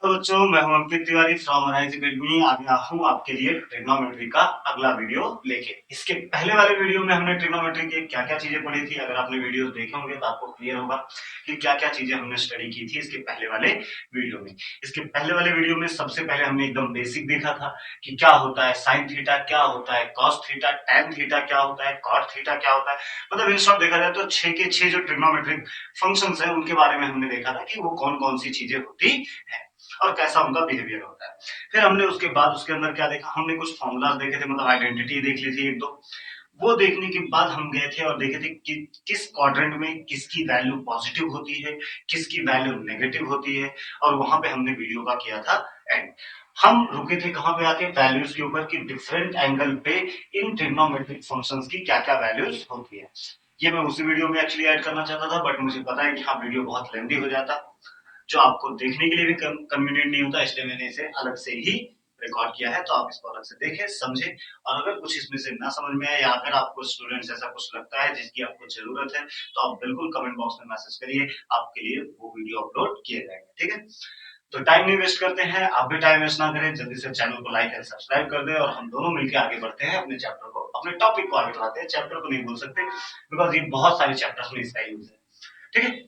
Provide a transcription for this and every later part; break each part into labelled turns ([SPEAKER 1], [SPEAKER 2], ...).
[SPEAKER 1] तो बच्चों मैं हूं Ankit Tiwari from rise academy. आ गया हूं आपके लिए ट्रिग्नोमेट्री का अगला वीडियो लेके। इसके पहले वाले वीडियो में हमने ट्रिग्नोमेट्री की क्या क्या चीजें पढ़ी थी। अगर आपने वीडियोस देखे होंगे तो आपको क्लियर होगा कि क्या क्या चीजें हमने स्टडी की थी इसके पहले वाले वीडियो में। इसके पहले वाले वीडियो में सबसे पहले हमने एकदम बेसिक देखा था कि क्या होता है साइन थीटा, क्या होता है कॉस थीटा, टैन थीटा क्या होता है, कॉट थीटा क्या होता है। मतलब इन शॉर्ट देखा जाए तो 6 के 6 जो ट्रिग्नोमेट्रिक फंक्शंस है उनके बारे में हमने देखा था कि वो कौन कौन सी चीजें होती है और कैसा उनका बिहेवियर होता है। फिर हमने उसके बाद उसके अंदर क्या देखा, हमने कुछ फॉर्मूलाज देखे थे, मतलब आइडेंटिटी देख ली थी एक दो। वो देखने के बाद हम गए थे और देखे थे कि किस क्वाड्रेंट में किसकी वैल्यू पॉजिटिव होती है, किसकी वैल्यू नेगेटिव होती है। और वहां पे हमने वीडियो का किया था एंड। हम रुके थे कहां पे आके, वैल्यूज के ऊपर कि डिफरेंट एंगल पे इन ट्रिग्नोमेट्रिक फंक्शंस की क्या क्या वैल्यूज होती है। ये मैं उसी वीडियो में एक्चुअली ऐड करना चाहता था, बट मुझे पता है कि हाँ वीडियो बहुत लेंथी हो जाता, जो आपको देखने के लिए भी कन्वीनियंट नहीं होता, इसलिए मैंने इसे अलग से ही रिकॉर्ड किया है। तो आप इसको अलग से देखें समझे। और अगर कुछ इसमें से ना समझ में आए या अगर आपको स्टूडेंट्स ऐसा कुछ लगता है जिसकी आपको जरूरत है तो आप बिल्कुल कमेंट बॉक्स में मैसेज करिए, आपके लिए वो वीडियो अपलोड किए जाएंगे। ठीक है, तो टाइम नहीं वेस्ट करते हैं, आप भी टाइम वेस्ट ना करें, जल्दी से चैनल को लाइक एंड सब्सक्राइब कर दे और हम दोनों मिलकर आगे बढ़ते हैं अपने चैप्टर को, अपने टॉपिक को आगे बढ़ाते हैं। चैप्टर को नहीं बोल सकते बिकॉज ये बहुत सारे चैप्टर्स में इसका यूज है। ठीक है,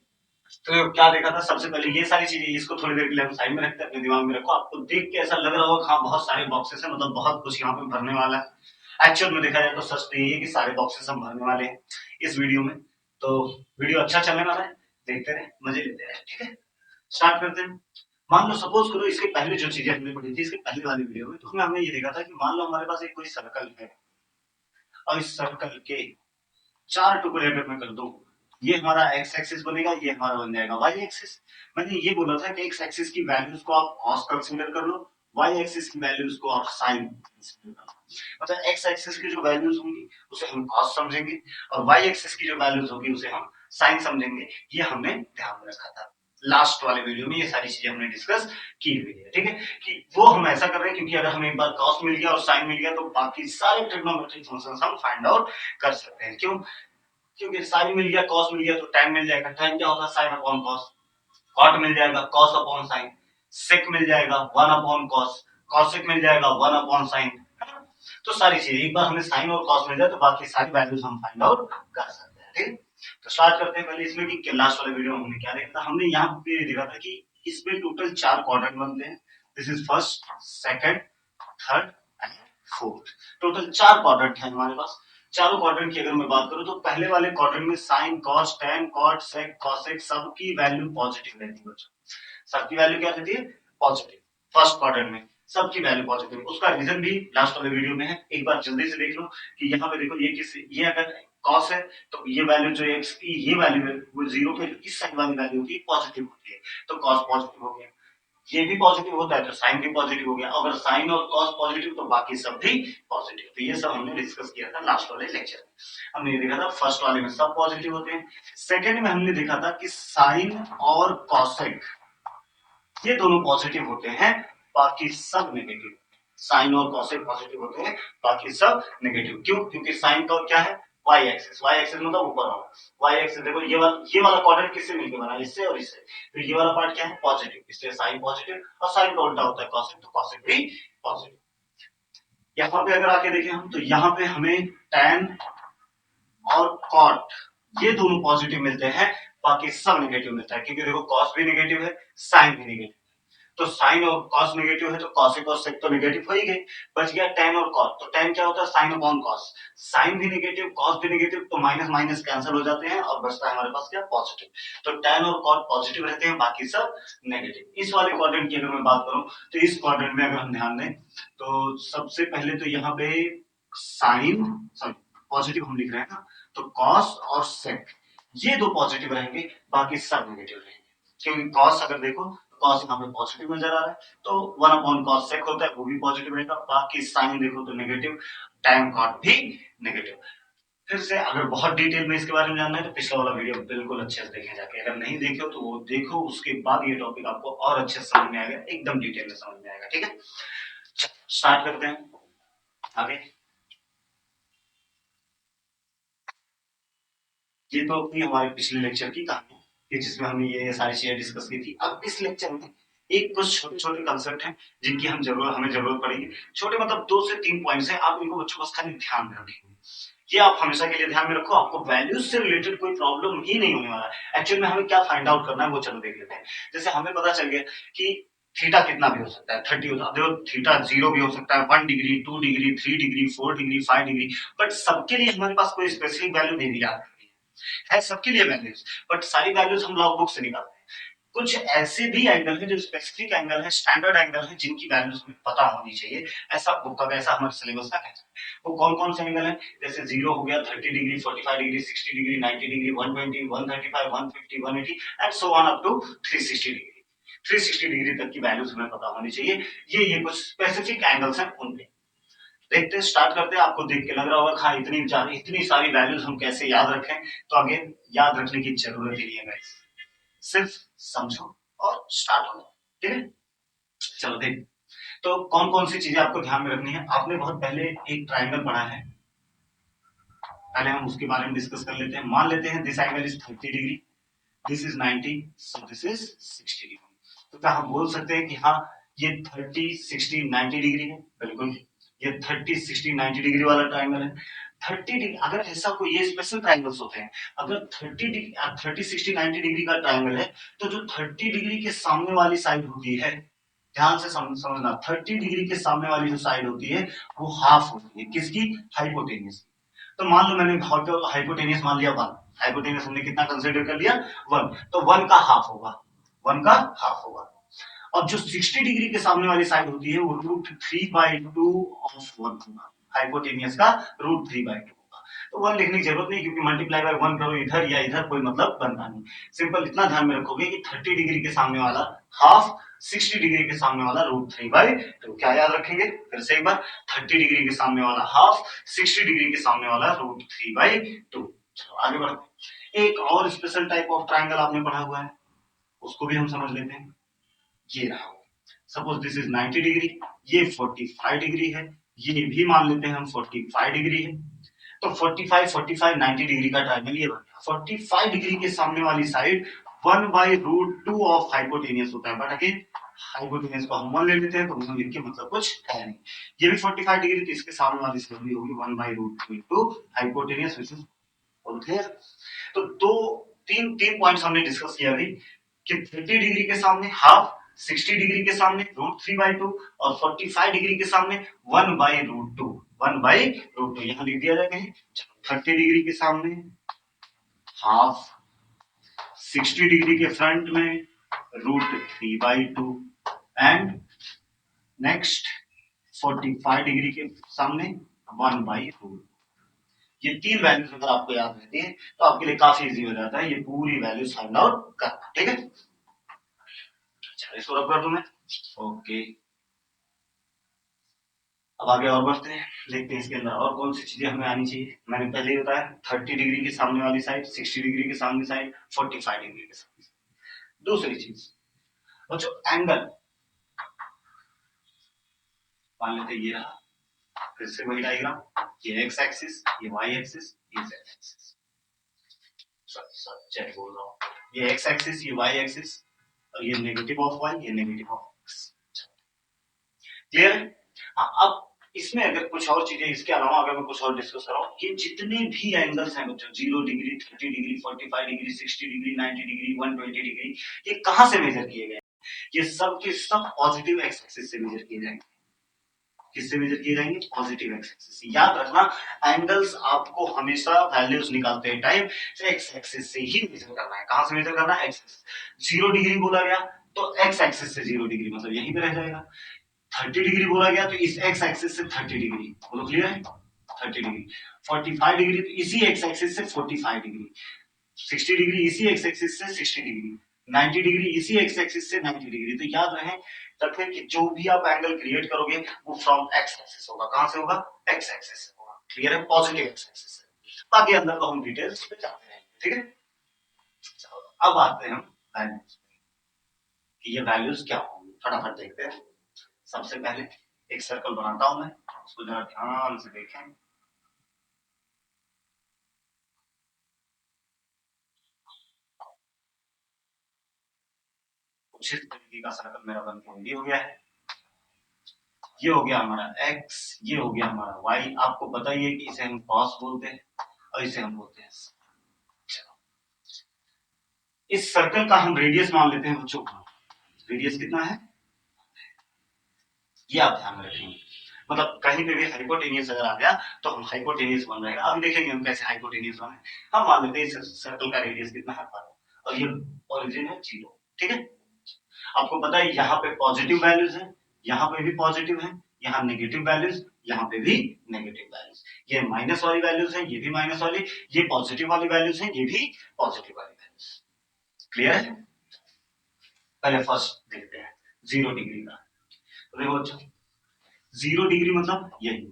[SPEAKER 1] तो क्या देखा था सबसे पहले ये सारी चीजें, इसको थोड़ी देर के लिए हम साइड में रखते हैं, अपने दिमाग में रखो। आपको देख के ऐसा लग रहा होगा हाँ बहुत सारे बॉक्सेस हैं, मतलब बहुत कुछ यहाँ पे भरने वाला है। एक्चुअल में देखा जाए तो सच तो यही है कि सारे बॉक्सेस हम भरने वाले हैं इस वीडियो में। तो वीडियो अच्छा चलने वाला है, देखते रहे, मजे लेते रहे। ठीक है, स्टार्ट करते हैं। मान लो सपोज करो इसके पहले जो चीजें हमने पढ़ी थी इसके पहले वाली वीडियो में, तो उसमें हमने ये देखा था कि मान लो हमारे पास एक कोई सर्कल है और इस सर्कल के 4 टुकड़े अगर मैं कर दूं, ये हमारा एक्स एक्सिस बनेगा, ये हमारा बन जाएगा वाई एक्सिस। मैंने ये बोला था कि एक्स एक्सिस की वैल्यूज को आप कॉस कंसीडर कर लो, वाई एक्सिस की वैल्यूज को आप साइन कंसीडर कर लो। मतलब एक्स एक्सिस की जो वैल्यूज होंगी उसे हम कॉस समझेंगे और वाई एक्सिस की जो वैल्यूज होगी उसे हम साइन समझेंगे। ये हमने ध्यान में रखा था लास्ट वाले वीडियो में, ये सारी चीजें हमने डिस्कस की हुई है। ठीक है, कि वो हम ऐसा कर रहे हैं क्योंकि अगर हमें एक बार कॉस मिल गया और साइन मिल गया तो बाकी सारे ट्रिग्नोमेट्रिक फंक्शंस हम फाइंड आउट कर सकते हैं। क्यों? क्योंकि साइन मिल गया कॉस मिल गया तो tan मिल जाएगा। tan क्या होता है? Sine upon cos. कॉट मिल जाएगा कॉस अपॉन साइन। सेक मिल जाएगा 1 अपॉन कॉस। कॉसेक मिल जाएगा 1 अपॉन साइन। तो सारी चीजें एक बार हमें साइन और कॉस मिल जाए तो बाकी सारी वैल्यूज हम फाइंड आउट कर सकते हैं। ठीक, तो स्टार्ट करते हैं पहले इसमें कि लास्ट वाले वीडियो में हमने क्या देखा था। हमने यहाँ पे देखा था कि इसमें टोटल 4 क्वाड्रेंट बनते हैं। This is first, second, third and fourth. Total 4 quadrant है हमारे पास। चारों क्वाड्रेंट की अगर मैं बात करूं तो पहले वाले क्वाड्रेंट में sine cos tan cot sec cosec सबकी वैल्यू पॉजिटिव रहती है बच्चों। सबकी वैल्यू क्या रहती है? पॉजिटिव। फर्स्ट क्वाड्रेंट में सबकी वैल्यू पॉजिटिव। उसका रीजन भी लास्ट वाले वीडियो में है, एक बार जल्दी से देख लो कि यहाँ पे देखो ये अगर कॉस है तो ये वैल्यू जो एक्स की ये वैल्यू है वो जीरो पे इस साइड वाली वैल्यू होती है पॉजिटिव होती है, तो कॉस पॉजिटिव हो गया। ये भी पॉजिटिव होता है तो साइन भी पॉजिटिव हो गया। अगर साइन और कॉस पॉजिटिव तो बाकी सब भी पॉजिटिव। तो ये सब हमने डिस्कस किया था लास्ट वाले लेक्चर में। हमने ये देखा था फर्स्ट वाले में सब पॉजिटिव होते हैं। सेकंड में हमने देखा था कि साइन और कॉसेक ये दोनों पॉजिटिव होते हैं, बाकी सब नेगेटिव। साइन और कॉसेक पॉजिटिव होते हैं, बाकी सब नेगेटिव। क्यों? क्योंकि साइन का क्या है? Y axis. वाई एक्सिस मतलब ऊपर वाला। वाई एक्सिस देखो ये वाला क्वाड्रेंट किससे मिलकर बना है? इससे और इससे। तो ये वाला पार्ट क्या है? पॉजिटिव, इसलिए साइन पॉजिटिव। और साइन का उल्टा होता है कॉसेक, तो कॉसेक भी पॉजिटिव। यहाँ पे अगर आके देखें हम तो यहाँ पे हमें टैन और कॉट ये दोनों पॉजिटिव मिलते हैं, बाकी सब नेगेटिव मिलता है। क्योंकि देखो कॉस भी नेगेटिव है, साइन भी नेगेटिव, तो साइन और कॉस नेगेटिव है तो कॉसेक और सेक तो नेगेटिव हो ही गए। बच गया tan और cos। तो tan क्या होता है? Sine upon cos. साइन भी नेगेटिव कॉस भी नेगेटिव, तो माइनस माइनस कैंसिल हो जाते हैं और बचता है हमारे पास क्या? पॉजिटिव। तो tan और cos पॉजिटिव रहते हैं, बाकी सब नेगेटिव। इस वाले क्वाड्रेंट की अगर मैं बात करूं तो इस क्वाड्रेंट में अगर हम ध्यान दें तो सबसे पहले तो यहाँ पे साइन सॉरी पॉजिटिव हम लिख रहे हैं ना, तो कॉस और सेक ये दो पॉजिटिव रहेंगे, बाकी सब नेगेटिव रहेंगे। क्योंकि कॉस अगर देखो कॉस यहाँ पे पॉजिटिव नजर आ रहा है तो 1 अपॉन कॉस सेक होता है वो भी पॉजिटिव रहेगा, बाकी साइन देखो तो नेगेटिव, टैन कॉट भी नेगेटिव। फिर से अगर बहुत डिटेल में इसके बारे में जानना है तो पिछला वाला वीडियो बिल्कुल अच्छे से देखें जाके। अगर नहीं देखे हो तो वो देखो, उसके बाद ये टॉपिक आपको और अच्छे से समझ में आएगा, एकदम डिटेल में समझ में आएगा। ठीक है, स्टार्ट करते हैं आगे। ये तो अपनी हमारे पिछले लेक्चर की कहानी है जिसमें हमने ये सारी चीजें डिस्कस की थी। अब इस लेक्चर में एक कुछ छोटे छोटे कंसेप्ट हैं जिनकी हमें जरूरत पड़ेगी। छोटे मतलब 2 से 3 पॉइंट्स हैं, आप इनको बच्चों बस खाली ध्यान में रखेंगे। ये आप हमेशा के लिए ध्यान में रखो, आपको वैल्यूज से रिलेटेड कोई प्रॉब्लम ही नहीं होने वाला है। एक्चुअल में हमें क्या फाइंड आउट करना है वो चलो देख लेते हैं। जैसे हमें पता चल गया कि थीटा कितना भी हो सकता है, 30 होता है। देखो थीटा 0 भी हो सकता है, 1 degree, 2 degree, 3 degree, 4 degree, 5 degree, but सबके लिए हमारे पास कोई स्पेसिफिक वैल्यू नहीं दी जाती है सबके लिए वैल्यूज, बट सारी वैल्यूज हम लॉग बुक से निकालते हैं। कुछ ऐसे भी एंगल है जो स्पेसिफिक एंगल है, स्टैंडर्ड एंगल है, जिनकी वैल्यूज हमें पता होनी चाहिए। ऐसा बुक का ऐसा हमारे सिलेबस का कहना है। वो कौन कौन से एंगल है? जैसे 0 हो गया, 30 degree, 45 degree, 60 degree, 90 degree, 120, 135, 150, 180 and so on up to 360 degree. 360 degree तक की वैल्यूज हमें पता होनी चाहिए। ये कुछ स्पेसिफिक एंगल्स हैं उनपे देखते हैं, स्टार्ट करते हैं। आपको देख के लग रहा होगा हाँ इतनी सारी वैल्यूज हम कैसे याद रखें, तो आगे याद रखने की जरूरत ही नहीं है गाइस, सिर्फ समझो और स्टार्ट हो। ठीक है, चलो देख। तो कौन कौन सी चीजें आपको ध्यान में रखनी है? आपने बहुत पहले एक ट्राइंगल पढ़ा है, पहले हम उसके बारे में डिस्कस कर लेते हैं। मान लेते हैं this angle is 30 degree, this is 90, so this is 60 degree. तो क्या हम बोल सकते हैं कि हाँ ये 30, 60, 90 डिग्री है? बिल्कुल, ये 30, 60, 90 डिग्री वाला ट्राइंगल है। 30 डिग्री, अगर ऐसा कोई, ये स्पेशल ट्राइंगल्स होते हैं, अगर 30 डिग्री, 30, 60, 90 डिग्री का ट्राइंगल है, तो जो 30 डिग्री के सामने वाली साइड होती है, ध्यान से समझना, 30 डिग्री के सामने वाली जो साइड होती है वो हाफ होती है किसकी? हाइपोटेन्यूस। तो मान लो मैंने हाइपोटेनियस मान लिया 1, हाइपोटेनियस हमने कितना कंसीडर कर लिया? 1, तो 1 का हाफ होगा, 1 का हाफ होगा। अब जो 60 डिग्री के सामने वाली साइड होती है वो √3/2 ऑफ 1 होगा, हाइपोटेनियस का √3/2 होगा। तो 1 लिखने की जरूरत नहीं, क्योंकि मल्टीप्लाई बाय 1 करो इधर या इधर कोई मतलब बनता नहीं। सिंपल इतना ध्यान में रखोगे कि 30 डिग्री के सामने वाला हाफ, 60 डिग्री के सामने वाला √3/2। क्या याद रखेंगे फिर से एक बार? 30 डिग्री के सामने वाला हाफ, 60 डिग्री के सामने वाला √3/2। चलो आगे बढ़ते हैं। एक और स्पेशल टाइप ऑफ ट्राइंगल आपने पढ़ा हुआ है, उसको भी हम समझ लेते हैं। ये रहा, सपोज दिस इज 90 डिग्री, ये 45 डिग्री है, ये भी मान लेते हैं हम 45 डिग्री है। तो 45, 45, 90 डिग्री का ट्राइंगल ये बन गया। 45 डिग्री के सामने वाली साइड 1/√2 ऑफ हाइपोटेनियस होता है, बट अगेन हाइपोटेनियस को हम 1 ले लेते हैं, तो 1 लिख के मतलब कुछ है नहीं। ये भी 45 डिग्री, तो इसके सामने वाली साइड भी होगी 1/√2 into hypotenuse, which is all clear. तो दो तीन तीन पॉइंट्स हमने डिस्कस किया अभी, कि 30 डिग्री के सामने हाफ, 60 डिग्री के सामने √3/2 और 45 डिग्री के सामने 1/√2, 1/√2 यहां लिख दिया जाएगा। 30 डिग्री के सामने हाफ, 60 डिग्री के फ्रंट में √3/2 एंड नेक्स्ट 45 डिग्री के सामने 1/√2। ये 3 वैल्यूज अगर आपको याद रहती है तो आपके लिए काफी इजी हो जाता है ये पूरी वैल्यूज फाइंड आउट करना। ठीक है, चलिए इसको रब कर दूं मैं। ओके, अब आगे और बढ़ते हैं, देखते हैं इसके अंदर और कौन सी चीजें हमें आनी चाहिए। मैंने पहले ही बताया 30 डिग्री के सामने वाली साइड, 60 डिग्री के सामने साइड, 45 डिग्री के सामने साइड। दूसरी चीज, और जो एंगल मान लेते ये रहा, फिर से वही डायग्राम, ये एक्स एक्सिस, ये वाई एक्सिस, ये जेड एक्सिस, सॉरी बोल रहा हूँ, ये एक्स एक्सिस, ये वाई एक्सिस, और ये नेगेटिव ऑफ वाई, ये नेगेटिव ऑफ एक्स। क्लियर है? हाँ, अब इसमें अगर कुछ और चीजें इसके अलावा अगर मैं कुछ और डिस्कस कर रहा हूँ, ये जितने भी एंगल्स हैं बच्चों, 0 degree, 30 degree, 45 degree, 60 degree, 90 degree, 120 degree, ये कहां से मेजर किए गए? ये सब के सब पॉजिटिव एक्स एक्सिस से मेजर किए जाएंगे। किससे मेजर किए जाएंगे? Positive x axis. याद रखना, एंगल्स आपको हमेशा वैल्यूज निकालते हैं टाइम एक्स एक्सिस से ही मेजर करना है। कहां से मेजर करना है? X axis. 0 डिग्री बोला गया तो एक्स एक्सिस से 0 डिग्री मतलब यहीं पे रह जाएगा। 30 डिग्री बोला गया तो इस एक्स एक्सिस से 30 डिग्री, बोलो क्लियर है? 30 डिग्री। 45 डिग्री तो इसी एक्स एक्सिस से 45 डिग्री। 60 डिग्री इसी एक्स एक्सिस से 60 डिग्री। 90 डिग्री इसी एक्स एक्सिस से 90 डिग्री। तो याद रखें कि जो भी आप एंगल क्रिएट करोगे वो फ्रॉम एक्स एक्सिस होगा। कहां से होगा? एक्स एक्सिस से होगा। क्लियर है? पॉजिटिव एक्स एक्सिस से। बाकी अंदर तो हम डिटेल्स पे जाते हैं। ठीक है, चलो अब आते हैं हम वैल्यूज कि ये वैल्यूज क्या होंगी, फटाफट देखते हैं। सबसे पहले एक सर्कल बनाता हूं मैं, उसको जरा ध्यान से देखें। कुछ इस तरीके का सर्कल मेरा बन के रेडी हो गया है। ये हो गया हमारा x, ये हो गया हमारा y। आपको पता ही है कि इसे हम cos बोलते हैं और इसे हम बोलते हैं। चलो इस सर्कल का हम रेडियस मान लेते हैं बच्चों। रेडियस कितना है ये आप ध्यान में रखेंगे। मतलब कहीं पे भी हाइपोटेनियस अगर आ गया तो हम हाइपोटेनियस बन रहेगा। अब देखेंगे हम कैसे हाइपोटेनियस बने। हम मान लेते हैं इस सर्कल का रेडियस कितना है और ये ओरिजिन है 0। ठीक है, आपको पता है यहाँ पे पॉजिटिव वैल्यूज है, यहाँ पे भी पॉजिटिव है, यहाँ नेगेटिव वैल्यूज, यहाँ पे भी नेगेटिव वैल्यूज। ये माइनस वाली वैल्यूज है, ये भी माइनस वाली, ये पॉजिटिव वाली वैल्यूज है, ये भी पॉजिटिव वाली वैल्यूज। क्लियर है? पहले फर्स्ट देखते हैं 0 डिग्री का। तो देखो अच्छा, 0 डिग्री मतलब यही,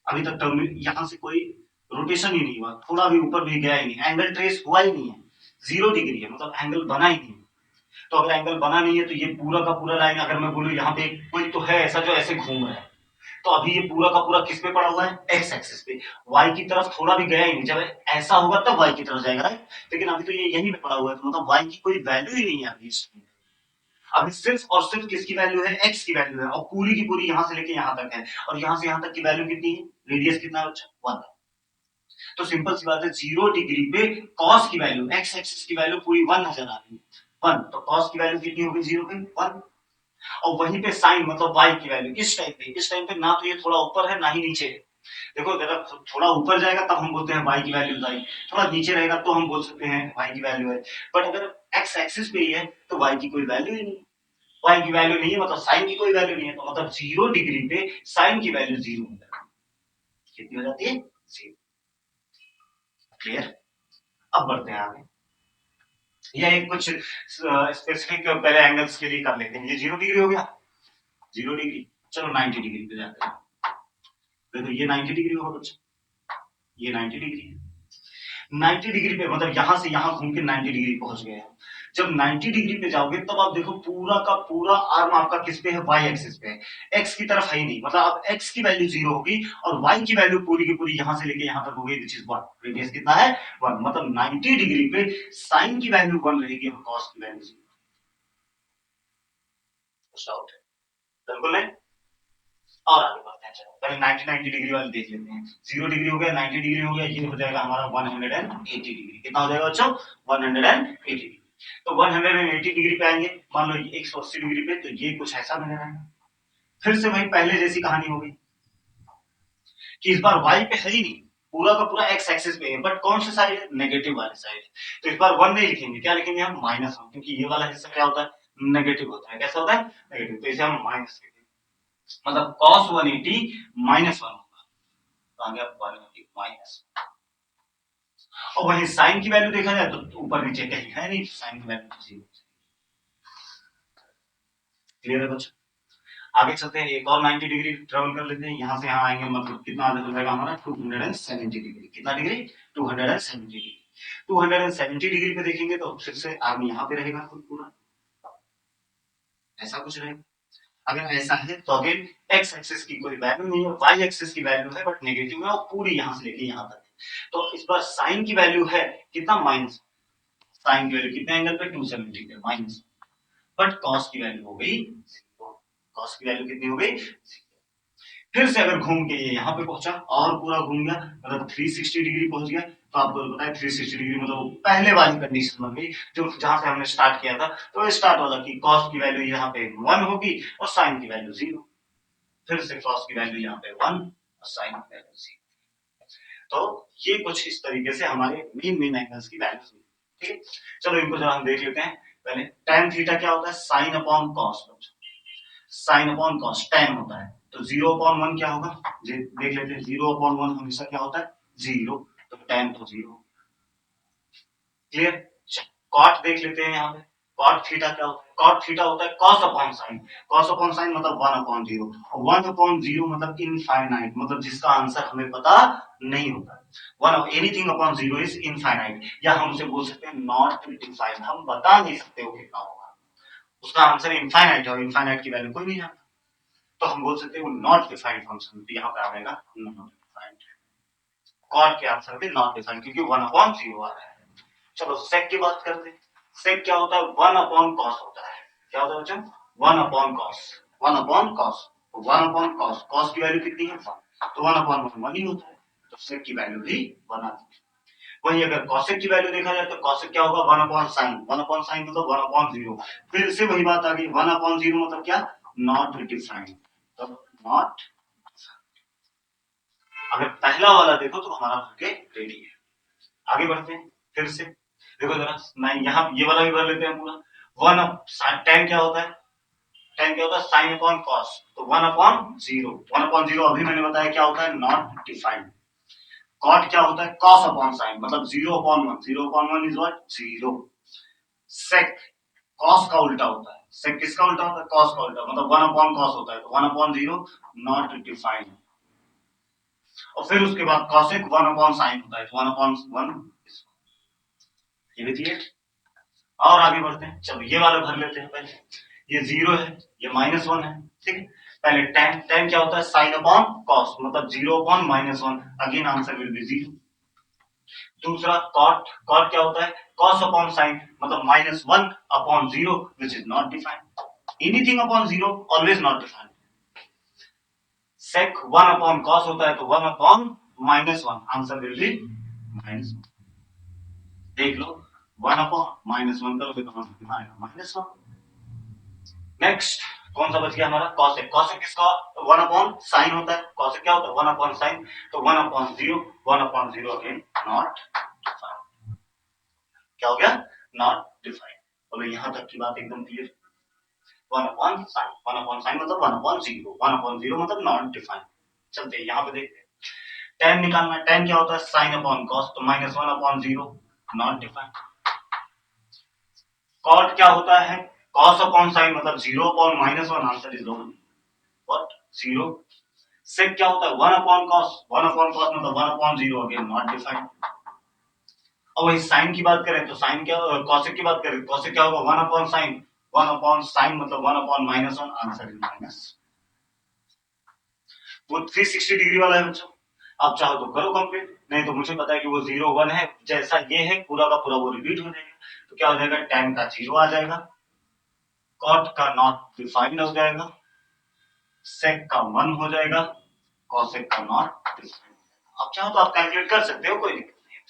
[SPEAKER 1] अभी तक टर्म यहां से कोई रोटेशन ही नहीं हुआ, थोड़ा भी ऊपर भी गया ही नहीं, एंगल ट्रेस हुआ ही नहीं है। 0 डिग्री है मतलब एंगल बना ही नहीं। तो अगर एंगल बना नहीं है तो ये पूरा का पूरा लाइन, अगर मैं बोलूं यहाँ पे कोई तो है ऐसा जो ऐसे घूम रहा है, तो अभी ये पूरा का पूरा किस पे पड़ा हुआ है, एक्स एक्सिस पे। वाई की तरफ थोड़ा भी गया ही नहीं, जब ऐसा होगा तब वाई की तरफ जाएगा। लेकिन अभी तो ये यहीं पे पड़ा हुआ है, तो मतलब वाई की कोई वैल्यू ही नहीं है अभी इसमें। अभी सिर्फ और सिर्फ किसकी वैल्यू है, एक्स की वैल्यू है, और पूरी की पूरी यहां से लेके यहां तक है। और यहां से यहां तक की वैल्यू कितनी है, रेडियस कितना है बच्चा, 1। तो सिंपल सी बात है, 0 डिग्री पे कॉस की वैल्यू, एक्स एक्सिस की वैल्यू पूरी 1 नजर आ रही है, 1। तो कॉस की वैल्यू कितनी होगी 0 पे, 1। और वहीं पे साइन मतलब वाई की वैल्यू इस टाइम पे ना तो ये थोड़ा ऊपर है ना ही नीचे है। देखो अगर थोड़ा ऊपर जाएगा तब हम बोलते हैं वाई की वैल्यू आई, थोड़ा नीचे रहेगा तो हम बोल सकते हैं वाई की वैल्यू है। बट अगर एक्स एक्सिस पे ही है तो वाई की कोई वैल्यू ही नहीं, वाई की वैल्यू नहीं है मतलब साइन की कोई वैल्यू नहीं है। तो मतलब 0 डिग्री पे साइन की वैल्यू 0 हो जाती है। कितनी हो जाती है, 0। क्लियर? अब बढ़ते हैं आगे। ये एक कुछ स्पेसिफिक पहले एंगल्स के लिए कर लेते हैं। ये 0 डिग्री हो गया, 0 डिग्री। चलो 90 डिग्री पे जाते हैं। देखो ये 90 डिग्री होगा बच्चा, ये 90 डिग्री है। 90 डिग्री पे मतलब यहां से यहां घूम के 90 डिग्री पहुंच गए हैं। जब 90 डिग्री पे जाओगे तब आप देखो पूरा का पूरा आर्म आपका किस पे है, वाई एक्सिस पे है, एक्स की तरफ है ही नहीं। मतलब अब एक्स की वैल्यू 0 होगी और वाई की वैल्यू पूरी की पूरी यहां से लेके यहां तक होगी, विच इज 1। रेडियस कितना है, 1। मतलब 90 डिग्री पे साइन की वैल्यू 1 रहेगी और कॉस की वैल्यू 0। डाउट है? बिल्कुल नहीं। और आगे बढ़ते हैं, चलो पहले 90 डिग्री वाले देख लेते हैं। 0 डिग्री हो गया, 90 डिग्री हो गया, ये हो जाएगा हमारा 180 डिग्री। कितना हो जाएगा बच्चों, 180 डिग्री। तो 180 डिग्री पे आएंगे, मान लो 180 डिग्री पे, तो ये कुछ ऐसा बनेगा। फिर से वही पहले जैसी कहानी होगी कि इस बार वाई पे है ही नहीं, पूरा का पूरा एक्स एक्सिस पे है, बट कौन सी साइड है, नेगेटिव वाली साइड है। तो इस बार 1 नहीं लिखेंगे, क्या लिखेंगे हम, -1, क्योंकि ये वाला हिस्सा क्या होता है, नेगेटिव होता है। कैसा होता है, नेगेटिव। तो इसे हम माइनस लिखेंगे, मतलब cos 180 -1 होगा, तो आ गया 180 माइनस। और वही साइन की वैल्यू देखा जाए तो ऊपर नीचे कहीं है नहीं, साइन की वैल्यू 0। क्लियर है बच्चों? आगे चलते हैं, एक और 90 डिग्री ट्रेवल कर लेते हैं। यहाँ से यहाँ आएंगे, मतलब कितना हो जाएगा हमारा 270 डिग्री। कितना डिग्री, 270 डिग्री। 270 डिग्री पे देखेंगे तो फिर से आर्म यहाँ पे रहेगा पूरा, ऐसा कुछ रहेगा। अगर ऐसा है तो अगेन एक्स एक्सिस की कोई वैल्यू नहीं है, वाई एक्सिस की वैल्यू है बट नेगेटिव है और पूरी यहाँ से लेके यहाँ तक है। तो इस बार साइन की वैल्यू है कितना, माइनस। साइन की वैल्यू कितने एंगल पे, 270 पे, माइनस। बट कॉस की वैल्यू हो गई, कॉस की वैल्यू कितनी हो गई। फिर से अगर घूम के ये यहाँ पे पहुंचा और पूरा घूम गया, मतलब 360 डिग्री पहुंच गया। तो आपको पता है 360 डिग्री मतलब पहले वाली कंडीशन बन गई जो जहां से हमने स्टार्ट किया था। तो स्टार्ट वाला की कॉस की वैल्यू यहाँ पे 1 होगी और साइन की वैल्यू 0। फिर से कॉस की वैल्यू यहाँ पे 1 और साइन की वैल्यू 0। तो ये कुछ इस तरीके से हमारे मेन एंगल्स की वैल्यूज हुई। ठीक है, चलो इनको जरा हम देख लेते हैं। पहले tan थीटा क्या होता है, sine upon cos. Sine upon cos tan होता है। तो 0/1 क्या होगा, देख लेते हैं। 0/1 हमेशा क्या होता है, 0। तो tan तो 0। क्लियर? कॉट देख लेते हैं यहाँ पे। कॉट थीटा क्या होता है, कॉट थीटा होता है cos upon sine. Cos upon sine मतलब 1/0। 1/0 मतलब इनफाइनाइट, मतलब जिसका आंसर हमें पता नहीं होता। One anything upon 0 is infinite, या हम उसे बोल सकते हैं नॉट डिफाइंड। हम बता नहीं सकते वो कितना होगा, उसका आंसर इनफाइनाइट है और इनफाइनाइट की वैल्यू कोई नहीं जानता। तो हम बोल सकते हैं वो नॉट डिफाइंड फंक्शन। तो यहाँ पे आ जाएगा नॉट डिफाइंड। कॉट के आंसर पे नॉट डिफाइंड, क्योंकि 1/0 आ रहा है। चलो सेक की बात करते हैं। सेक क्या होता है, 1/cos होता है। क्या होता है बच्चों, 1/cos, 1/cos, 1/cos, cos की वैल्यू कितनी है 1, तो 1/1 1 ही होता है, तो सेक की वैल्यू भी 1 आती है। वही अगर कॉसेक की वैल्यू देखा जाए तो कॉसेक क्या होगा, 1/sin, 1/sin मतलब 1/0। फिर से वही बात आ गई, 1/0 मतलब क्या, नॉट डिफाइंड, तो नॉट। अगर पहला वाला देखो तो हमारा भर के रेडी है। आगे बढ़ते हैं फिर से, देखो जरा नहीं, यहाँ ये वाला भी भर लेते हैं पूरा। वन tan क्या होता है, tan क्या होता है, sin अपॉन cos, तो 1/0, 1/0 अभी मैंने बताया क्या होता है, नॉट डिफाइंड। cot क्या होता है, cos अपॉन sin, मतलब 0/1, 0/1 इज व्हाट, 0। sec cos का उल्टा होता है, sec किसका उल्टा होता है, cos का उल्टा, मतलब 1/cos होता है, तो 1/0 नॉट डिफाइंड। और फिर उसके बाद cosec 1/sin होता है, तो 1/1, ये भी क्लियर। और आगे बढ़ते हैं, चलो ये वाला भर लेते हैं पहले। ये 0 है, ये -1 है, ठीक है। पहले tan क्या होता है, sin अपॉन cos, मतलब 0/-1, अगेन आंसर विल बी 0। दूसरा cot क्या होता है, cos अपॉन sin, मतलब -1/0, which is not defined। Anything upon 0 always not defined. sec 1/cos होता है, तो 1/-1, आंसर विल बी -1। देख लो, 1/-1 करोगे तो कितना आएगा, -1। नेक्स्ट कौन सा बच गया हमारा, cosec, cosec किसका 1/sin होता है, cosec क्या होता है 1/sin, तो 1/0, 1/0 अगेन नॉट डिफाइंड। क्या हो गया, नॉट डिफाइंड। बोलो यहां तक की बात एकदम क्लियर। 1/sin, 1/sin मतलब 1/0, 1/0 मतलब नॉट डिफाइंड। चलते हैं यहाँ पे देखते हैं, tan निकालना है, tan क्या होता है sin अपॉन cos, तो -1/0 नॉट डिफाइंड। cot क्या होता है, cos अपॉन sin, मतलब 0/-1, आंसर इज व्हाट 0। sec क्या होता है 1/cos, 1/cos मतलब 1/0 अगेन नॉट डिफाइंड। और वही sin की बात करें तो sin क्या, cosec की बात करें, cosec क्या होगा 1/sin, 1/sin मतलब 1/-1, आंसर इज माइनस। वो 360 डिग्री वाला है बच्चों, आप चाहो तो करो कंप्लीट, नहीं तो मुझे पता है कि वो 0/1 है, जैसा ये है पूरा का पूरा वो रिपीट हो जाएगा, तो क्या हो जाएगा, tan का 0 आ जाएगा, cot का नॉट डिफाइंड हो जाएगा, sec का 1 हो जाएगा, cosec का नॉट डिफाइंड। आप चाहो तो आप कैलकुलेट कर सकते हो, कोई दिक्कत नहीं है।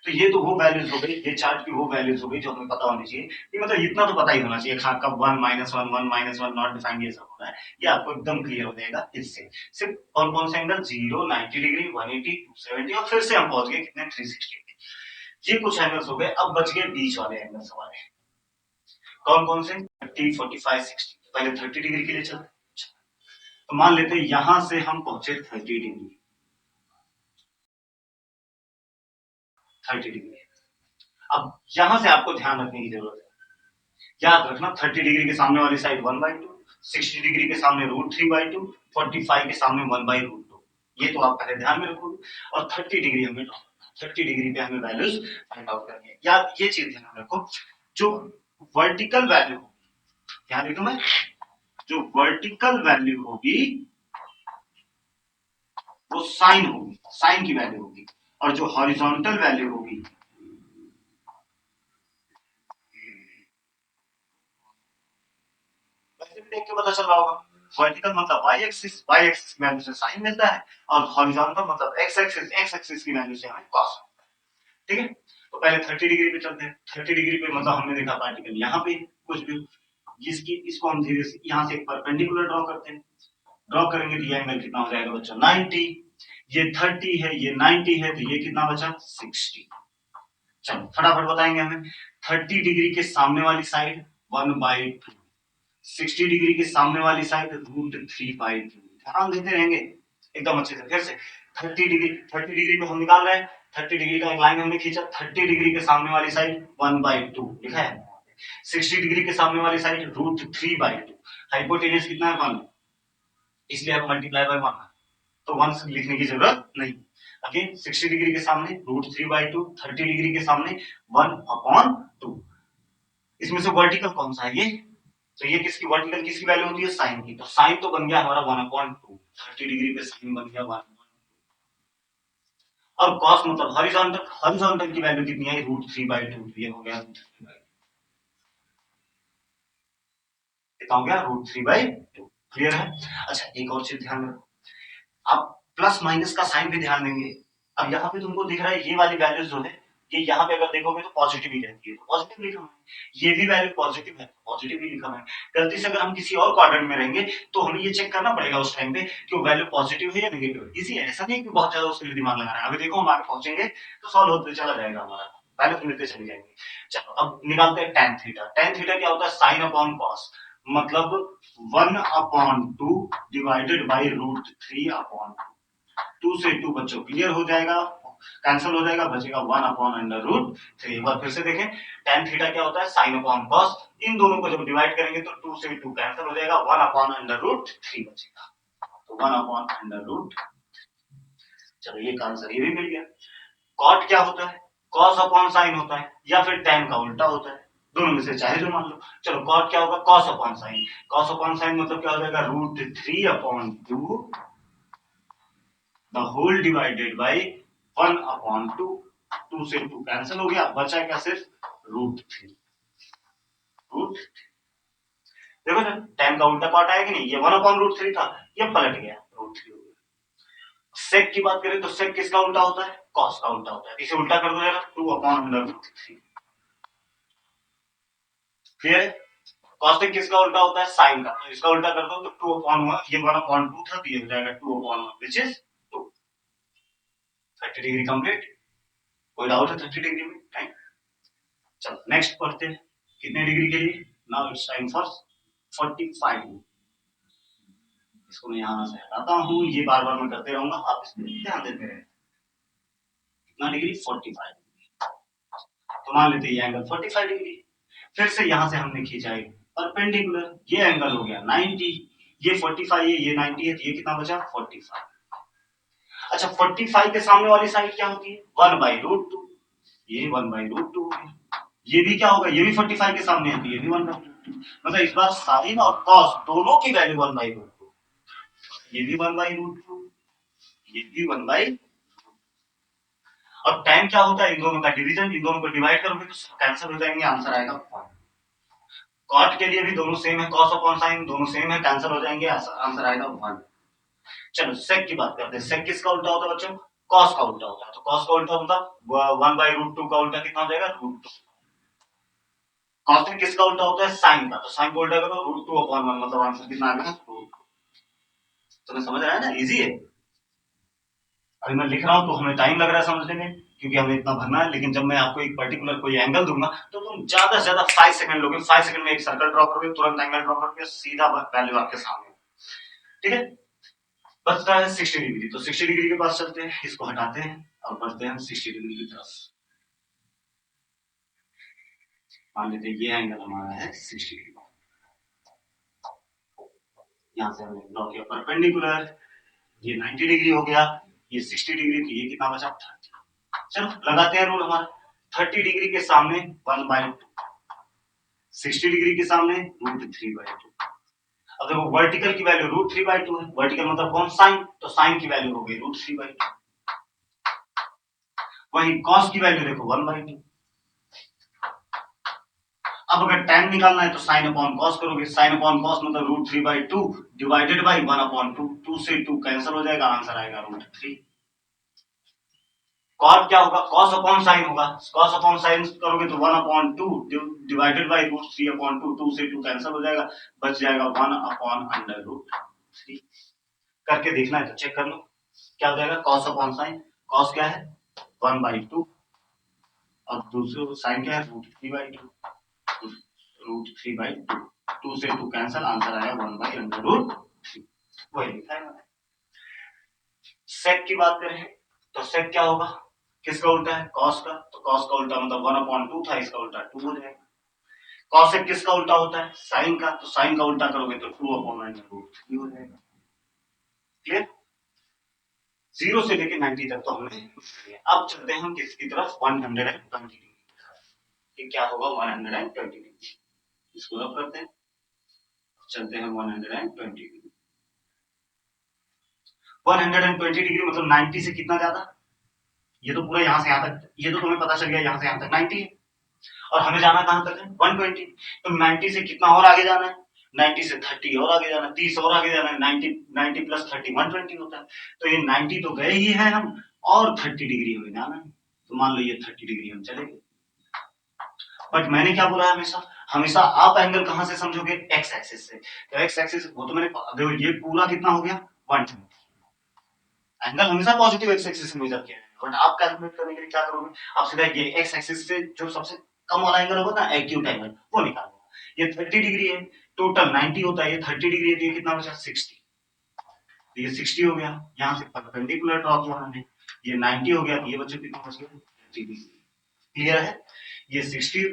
[SPEAKER 1] तो ये तो वो वैल्यूज हो गई, ये चार्ट की वो वैल्यूज हो गई जो हमें पता होनी चाहिए। ये मतलब इतना तो पता ही होना चाहिए, खान का 1 -1 1 -1 नॉट डिफाइंड, ये सब होता है, ये आपको एकदम क्लियर हो जाएगा इससे। सिर्फ और कौन सा एंगल, 0 90 डिग्री 180 270, और फिर से हम पहुंच गए कितने 360। ये कुछ एंगल्स हो गए, अब बच गए बीच वाले एंगल्स हमारे। कौन कौन से, 30 45 60। पहले 30 डिग्री के लिए चलते, तो मान लेते हैं यहां से हम पहुंचे 30 डिग्री, 30 डिग्री। अब यहां से आपको ध्यान रखने की जरूरत है, याद रखना 30 डिग्री के सामने वाली साइड 1/2, 60 डिग्री के सामने √3/2, 45 के सामने 1/√2। ये तो आप पहले ध्यान में रखोगे, और 30 डिग्री हमें 30 डिग्री पे हमें वैल्यूज फाइंड आउट करनी है। याद ये चीज ध्यान रखो, जो वर्टिकल वैल्यू, ध्यान रखो मैं, जो वर्टिकल वैल्यू होगी वो साइन होगी, साइन की वैल्यू होगी, और जो हॉरिजॉन्टल वैल्यू होगी, वैसे भी देख के पता चल रहा होगा, वर्टिकल मतलब y एक्सिस की वैल्यू से साइन मिलता है, और हॉरिजॉन्टल मतलब x एक्सिस की वैल्यू से हमें cos। ठीक है, तो पहले 30 डिग्री पे चलते हैं। 30 डिग्री पे मतलब हमने देखा पार्टिकल यहाँ पे कुछ भी, जिसकी इसको हम धीरे से यहाँ से एक परपेंडिकुलर ड्रॉ करते हैं। ड्रॉ करेंगे तो ये एंगल कितना हो जाएगा बच्चों, 90। ये 30 है, ये 90 है, तो ये कितना बचा 60। चलो फटाफट बताएंगे हमें, 30 डिग्री के सामने वाली साइड 1/2, 60 डिग्री के सामने वाली साइड √3/2। ध्यान देते रहेंगे एकदम अच्छे से। फिर से 30 डिग्री पे हम निकाल रहे हैं, 30 डिग्री का एक लाइन हमने खींचा, 30 डिग्री के सामने वाली साइड 1/2 लिखा है, 60 डिग्री के सामने वाली साइड √3/2। हाइपोटेन्यूज कितना है 1, इसलिए आप मल्टीप्लाई बाय 1, तो 1 लिखने की जरूरत नहीं। अगेन 60 डिग्री के सामने √3/2, 30 डिग्री के सामने 1/2। इसमें से वर्टिकल कौन सा है ये, तो ये किसकी वर्टिकल किसकी वैल्यू होती है, साइन की, तो साइन तो बन गया हमारा 1/2, 30 डिग्री पे साइन बन गया 1। और कॉस मतलब हॉरिजॉन्टल, हॉरिजॉन्टल की वैल्यू कितनी आई, √3/2, ये हो गया कितना हो गया, √3/2। क्लियर है। अच्छा एक और चीज ध्यान रखो, आप प्लस माइनस का साइन भी ध्यान देंगे। अब यहाँ पे तुमको दिख रहा है ये वाली वैल्यू जो है, ये यहाँ पे अगर देखोगे तो पॉजिटिव ही रहती है, तो पॉजिटिव लिखा हुआ है, ये भी वैल्यू पॉजिटिव है, पॉजिटिव ही लिखा हुआ है। गलती से अगर हम किसी और क्वाड्रेंट में रहेंगे तो हमें ये चेक करना पड़ेगा उस टाइम पे कि वो वैल्यू पॉजिटिव है या नेगेटिव है। इसी ऐसा नहीं कि बहुत ज्यादा उसके लिए दिमाग लगाना है, अभी देखो हम आगे पहुंचेंगे तो सॉल्व होते चला जाएगा हमारा, पहले तो मिलते चले जाएंगे। चलो अब निकालते हैं tan थीटा। tan थीटा क्या होता है, साइन अपॉन कॉस, मतलब 1/2 डिवाइडेड बाई √3/2। 2 से 2 बच्चों क्लियर हो जाएगा, कैंसिल हो जाएगा, बचेगा 1/√3। एक बार फिर से देखें, tan थीटा क्या होता है, साइन अपॉन कॉस, इन दोनों को जब डिवाइड करेंगे तो 2 से 2 कैंसिल हो जाएगा, 1/√3 बचेगा, तो 1/√। चलो ये का आंसर ये भी मिल गया। कॉट क्या होता है, कॉस अपॉन साइन होता है, या फिर tan का उल्टा होता है, दोनों में से चाहे जो मान लो। चलो कॉट क्या होगा, cos upon sine, cos upon sine मतलब क्या हो जाएगा, √3/2 द होल डिवाइडेड बाई 1/2। 2 से 2 कैंसिल हो गया, बचा क्या सिर्फ √3। रूट देखो ना, tan का उल्टा कॉट आया कि नहीं, ये 1/√3 था, ये पलट गया, √3 हो गया। सेक की बात करें तो सेक किसका उल्टा होता है, कॉस का उल्टा होता है, इसे उल्टा कर दो जरा, 2/√3। क्लियर है। कॉसेक किसका उल्टा होता है, साइन का, तो इसका उल्टा कर दो तो 2/1, ये 1/2 था तो ये हो जाएगा 2/1 विच इज 2। 30 degree complete. कोई डाउट है 30 डिग्री में, राइट। चलो नेक्स्ट पढ़ते हैं, कितने डिग्री के लिए, नाउ इट्स टाइम फॉर 45। इसको मैं यहां से हटाता हूं, ये बार बार मैं करते रहूंगा, आप इस पर ध्यान देते रहे। कितना डिग्री, 45। तो मान लेते हैं ये एंगल 45 डिग्री। फिर से यहां से हमने खींचा है परपेंडिकुलर, ये एंगल हो गया 90, ये 45 है, ये 90 है, तो ये कितना बचा, 45। अच्छा 45 के सामने वाली साइड क्या होती है, 1/√2, ये 1/√2 हो गया। ये भी क्या होगा, ये भी 45 के सामने है तो ये भी 1/√2, मतलब इस बार साइन और कॉस दोनों की वैल्यू 1/√2, ये भी 1/√2, ये भी 1/, और tan क्या होता है, इन दोनों का डिवीजन, इन दोनों को डिवाइड करोगे तो कैंसिल हो जाएंगे, आंसर आएगा 1। कॉट के लिए भी दोनों सेम है, कॉस अपॉन साइन दोनों सेम है, कैंसिल हो जाएंगे, आंसर आएगा 1। चलो सेक की बात करते हैं, सेक किसका उल्टा होता है बच्चों, कॉस का उल्टा होता है, तो कॉस का उल्टा होता है 1/√2 का उल्टा कितना हो जाएगा, √2। कॉसेक किसका उल्टा होता है, साइन का, तो साइन को उल्टा करो √2/1, मतलब आंसर कितना आ गया, √2। तुम्हें समझ आया ना, इजी है। अभी मैं लिख रहा हूं तो हमें टाइम लग रहा है समझने में, क्योंकि हमें इतना भरना है, लेकिन जब मैं आपको एक पर्टिकुलर कोई एंगल दूंगा तो तुम ज्यादा से ज्यादा 5 सेकंड लोगे, 5 सेकंड में एक सर्कल ड्रॉ करोगे, तुरंत एंगल ड्रॉ करके सीधा वैल्यू आपके सामने। ठीक है, बचता है 60 डिग्री, तो 60 डिग्री के पास चलते हैं, इसको हटाते हैं और बढ़ते हैं 60 डिग्री की तरफ। मान लेते हैं ये एंगल हमारा है 60 डिग्री, यहाँ से हमने ड्रॉ किया परपेंडिकुलर, ये 90 डिग्री हो गया, ये 60 डिग्री, तो ये कितना बचा, 30। चलो लगाते हैं रूल हमारा, 30 डिग्री के सामने 1/2, 60 डिग्री के सामने √3/2। अब देखो वर्टिकल की वैल्यू √3/2 है, वर्टिकल मतलब कौन, साइन, तो साइन की वैल्यू हो गई √3/2। वही कॉस की वैल्यू देखो 1/2। अब अगर tan निकालना है तो साइन अपॉन कॉस करोगे, साइन अपॉन कॉस मतलब √3/2 डिवाइडेड बाई 1/2, 2 से 2 कैंसिल हो जाएगा, आंसर आएगा √3। कॉट क्या होगा, कॉस अपॉन साइन होगा, कॉस अपॉन साइन करोगे तो 1/2 डिवाइडेड बाई √3/2, 2 से 2 कैंसिल हो जाएगा, बच जाएगा 1/√3। करके देखना है तो चेक कर लो क्या हो जाएगा, कॉस अपॉन साइन, कॉस क्या है 1/2, और दूसरे साइन क्या है √3/2, √3/2, 2 से 2 कैंसिल, आंसर आया 1/√3। वही लिखा है। सेक की बात करें तो सेक क्या होगा, किसका उल्टा है, कॉस का, तो कॉस का उल्टा मतलब 1/2 था, इसका उल्टा 2 हो जाएगा। कॉसेक किसका उल्टा होता है, साइन का, तो साइन का उल्टा करोगे तो 2/√3 हो जाएगा। क्लियर, 0 से लेके 90 तक तो हमने किया। अब चलते हैं हम किसकी तरफ, 120 डिग्री। ये क्या होगा 120 डिग्री, इसको रब करते हैं, चलते हैं 120 डिग्री। 120 डिग्री मतलब 90 से कितना ज्यादा, ये तो पूरा यहाँ से यहाँ तक, ये तो तुम्हें पता चल गया यहाँ से यहाँ तक 90 है, और हमें जाना कहाँ तक है 120। तो 90 से कितना और आगे जाना है, 90 से 30 और आगे जाना है, 30 और आगे जाना है, 90 प्लस 30 120 होता है। तो ये 90 तो गए ही है हम, और 30 डिग्री हमें जाना है, तो मान लो ये 30 डिग्री हम चले गए। बट मैंने क्या बोला, हमेशा हमेशा आप एंगल कहां से समझोगे, एक्स एक्सिस से। तो एक्स एक्सिस वो तो मैंने देखो ये पूरा कितना हो गया 120, एंगल हमेशा पॉजिटिव एक्स एक्सिस से मेजर किया है। बट आप कैलकुलेट करने के लिए क्या करोगे, आप सीधा ये एक्स एक्सिस से जो सबसे कम वाला एंगल होगा ना, एक्यूट एंगल, वो निकालोगे। ये 30 डिग्री है, टोटल 90 होता है, ये 30 डिग्री है, तो ये कितना बचा 60। तो ये 60 हो गया, यहाँ से परपेंडिकुलर ड्रॉ किया हमने, ये 90 हो गया, तो ये बच्चों कितना बच गया 30 डिग्री। क्लियर है, ये 60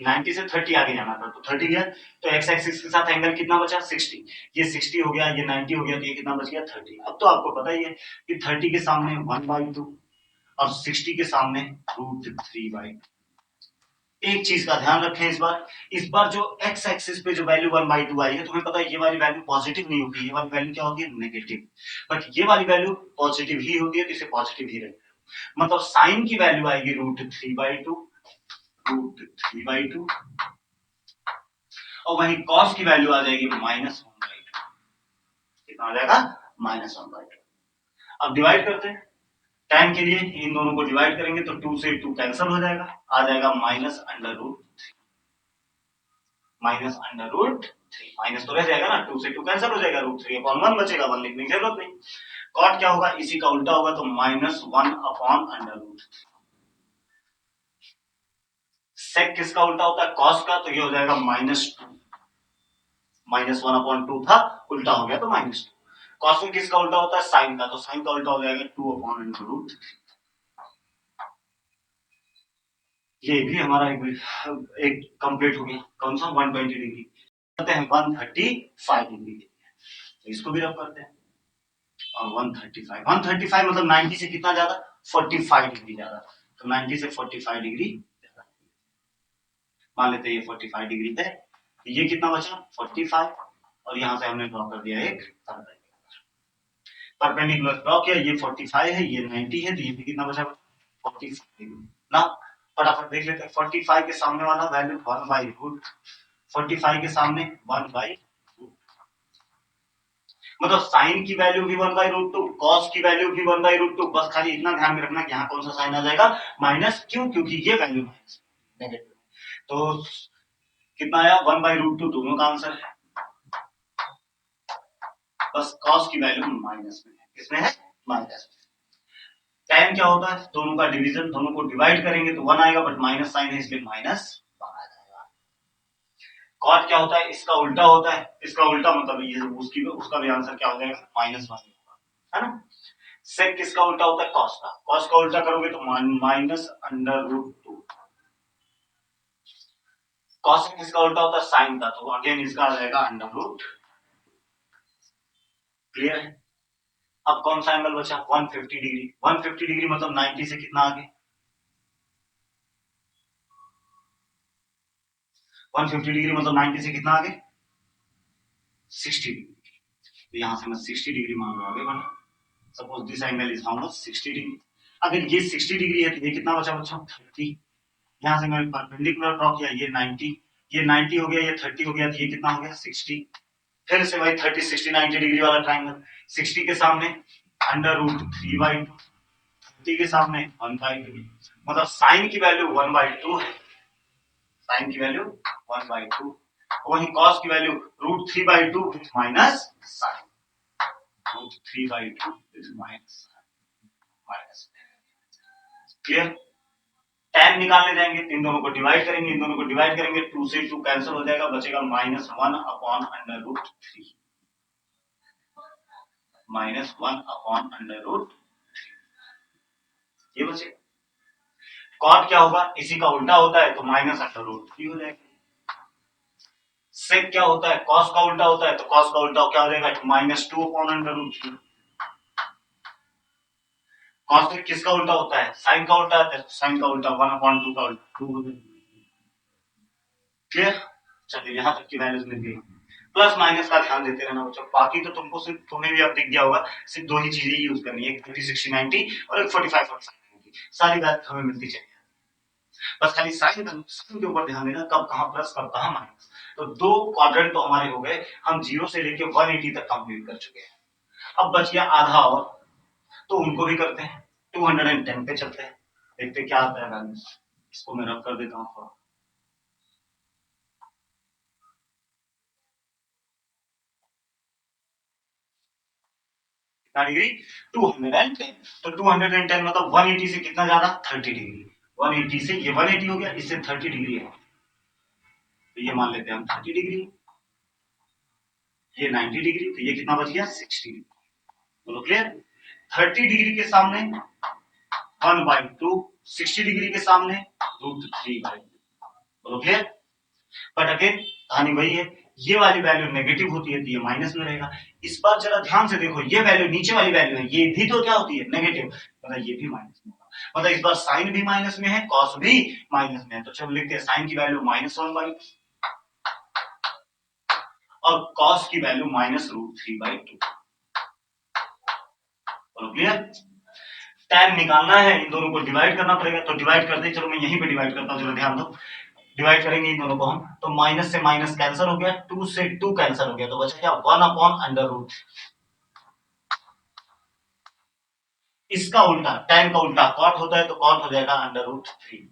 [SPEAKER 1] 90 से 30 आगे जाना था, तो 30 गया, तो एक्स एक्सिस के साथ एंगल कितना बचा 60। ये 60 हो गया, ये 90 हो गया, तो ये कितना बच गया 30। अब तो आपको पता ही है कि 30 के सामने 1/2 और 60 के सामने √3/2। एक चीज का ध्यान रखें, इस बार जो एक्स एक्सिस पे जो वैल्यू 1/2 आई है, तुम्हें पता है ये वाली वैल्यू पॉजिटिव नहीं होती, ये वाली वैल्यू क्या होती है नेगेटिव। बट ये वाली वैल्यू पॉजिटिव ही होती है, तो इसे पॉजिटिव ही रखें। मतलब साइन की वैल्यू आएगी √3/2, √3/2, और वहीं कॉस की वैल्यू आ जाएगी -1/2। कितना आ जाएगा -1/2। अब डिवाइड करते हैं, tan के लिए इन दोनों को डिवाइड करेंगे तो 2 से 2 कैंसिल हो जाएगा, आ जाएगा -√3, माइनस तो रह जाएगा ना, 2 से 2 कैंसिल हो जाएगा, √3/1 बचेगा, 1 लिखने की जरूरत नहीं। कॉट क्या होगा, इसी का उल्टा होगा, तो -1/√3। सेक किसका उल्टा होता है, कॉस का, तो ये हो जाएगा -2, -1/2 था, उल्टा हो गया तो -2। कॉस में किसका उल्टा होता है, साइन का, तो साइन का उल्टा हो जाएगा 2/√3। ये भी हमारा एक कंप्लीट हो गया, कौन सा 120 डिग्री, करते हैं 135 डिग्री, तो इसको भी रब करते हैं। और 135 मतलब 90 से कितना ज्यादा 45 डिग्री ज्यादा, तो 90 से 45 डिग्री ज्यादा, मान लेते हैं ये 45 डिग्री है, ये कितना बचा 45, और यहां से हमने ड्रॉ कर दिया एक परपेंडिकुलर ड्रॉ किया, ये 45 है, ये 90 है, तो ये भी कितना बचा 45 डिग्री ना। फटाफट देख लेते हैं, 45 के सामने वाला वैल्यू 1/√, 45 के सामने 1/, मतलब साइन की वैल्यू भी 1/√2, कॉस की वैल्यू भी 1/√2। बस खाली इतना ध्यान में रखना कि यहाँ कौन सा साइन आ जाएगा माइनस, क्यों, क्योंकि ये वैल्यू माइनस नेगेटिव। तो कितना आया 1/√2, दोनों का आंसर है। बस कॉस की वैल्यू माइनस में है, किसमें है माइनस में। tan क्या होता है, दोनों का डिवीजन, दोनों को डिवाइड करेंगे तो 1 आएगा, बट माइनस साइन है इसलिए -1 आ जाएगा। कॉट क्या होता है, इसका उल्टा होता है, इसका उल्टा मतलब ये उसका भी आंसर क्या हो जाएगा -1 है ना। सेक किसका उल्टा होता है, कॉस का, कॉस का उल्टा करोगे तो -√2। कॉस किसका उल्टा होता है, साइन का, तो अगेन इसका आ जाएगा √। क्लियर है। अब कौन सा एंगल बचा 150 डिग्री, 150 डिग्री मतलब 90 से कितना आगे, 150 डिग्री मतलब 90 से कितना आगे 60 डिग्री, तो यहां से मैं 60 डिग्री मान रहा हूं आगे, suppose this angle is how much 60 degree. अगर ये 60 डिग्री है तो ये कितना बचा बच्चों 30, यहां से मैंने परपेंडिकुलर ड्रॉ किया, ये 90, ये 90 हो गया, ये 30 हो गया, तो ये कितना हो गया 60। फिर से भाई 30 60 90 डिग्री वाला ट्राइंगल, 60 के सामने √3/2, 30 के सामने 1/2, मतलब साइन की वैल्यू 1/2 है, साइन की वैल्यू 1/2, वहीं कॉस की value √3/2 with minus sign, √3/2 with minus. Clear. tan निकालने जाएंगे, इन दोनों को डिवाइड करेंगे, इन दोनों को डिवाइड करेंगे, 2 से 2 कैंसिल हो जाएगा, बचेगा -1/√3, -1/√3, ये बचे। कॉट क्या होगा, इसी का उल्टा होता है, तो -√3 हो जाएगा। सेक क्या होता है, कॉस का उल्टा होता है, तो कॉस का उल्टा क्या हो जाएगा -2/√3। कॉस किसका उल्टा होता है, साइन का उल्टा होता है, साइन का उल्टा 1/2 का उल्टा 2 हो जाएगा। क्लियर। चलिए यहां तक की वैल्यूज मिल गई। प्लस माइनस का ध्यान देते रहना बच्चों, बाकी तो तुमको सिर्फ तुम्हें भी अब दिख गया होगा, सिर्फ दो ही चीजें यूज करनी है, 30 60 90 और एक 45 45। सारी वैल्यू हमें मिलती चली जाती। बस खाली साइन के ऊपर ध्यान देना, कब कहां प्लस कब कहां माइनस। तो 2 क्वाड्रेंट तो हमारे हो गए, हम 0 से लेके 180 तक कंप्लीट कर चुके हैं। अब बच गया आधा और, तो उनको भी करते हैं। 210 पे चलते हैं, देखते क्या आता है वैल्यू। इसको मैं रब कर देता हूँ थोड़ा। कितना डिग्री? 210। तो 210 मतलब 180 से कितना ज्यादा? 30 डिग्री। 180 से ये 180 हो गया, इससे 30 डिग्री है, तो ये मान लेते हैं हम 30 डिग्री। ये 90 डिग्री, तो ये कितना बच गया? 60 डिग्री। बोलो क्लियर? 30 डिग्री के सामने 1/2, 60 डिग्री के सामने √3/2। बोलो क्लियर? बट अगेन कहानी वही है, ये वाली वैल्यू नेगेटिव होती है तो ये माइनस में रहेगा। इस बार जरा ध्यान से देखो, ये वैल्यू नीचे वाली वैल्यू है, ये भी तो क्या होती है? नेगेटिव, मतलब ये भी माइनस में होगा। मतलब इस बार साइन भी माइनस में है, कॉस भी माइनस में है। तो चलो लिखते हैं साइन की वैल्यू -1/2 और कॉस की वैल्यू -√3/2। बोलो क्लियर? tan निकालना है, इन दोनों को डिवाइड करना पड़ेगा, तो डिवाइड कर दे। चलो मैं यहीं पे डिवाइड करता हूं, जरा ध्यान दो। डिवाइड करेंगे इन दोनों को हम, तो माइनस से माइनस कैंसिल हो गया, 2 से 2 कैंसिल हो गया, तो बचा क्या? 1/√। इसका उल्टा, tan का उल्टा cot होता है, तो cot हो जाएगा √3।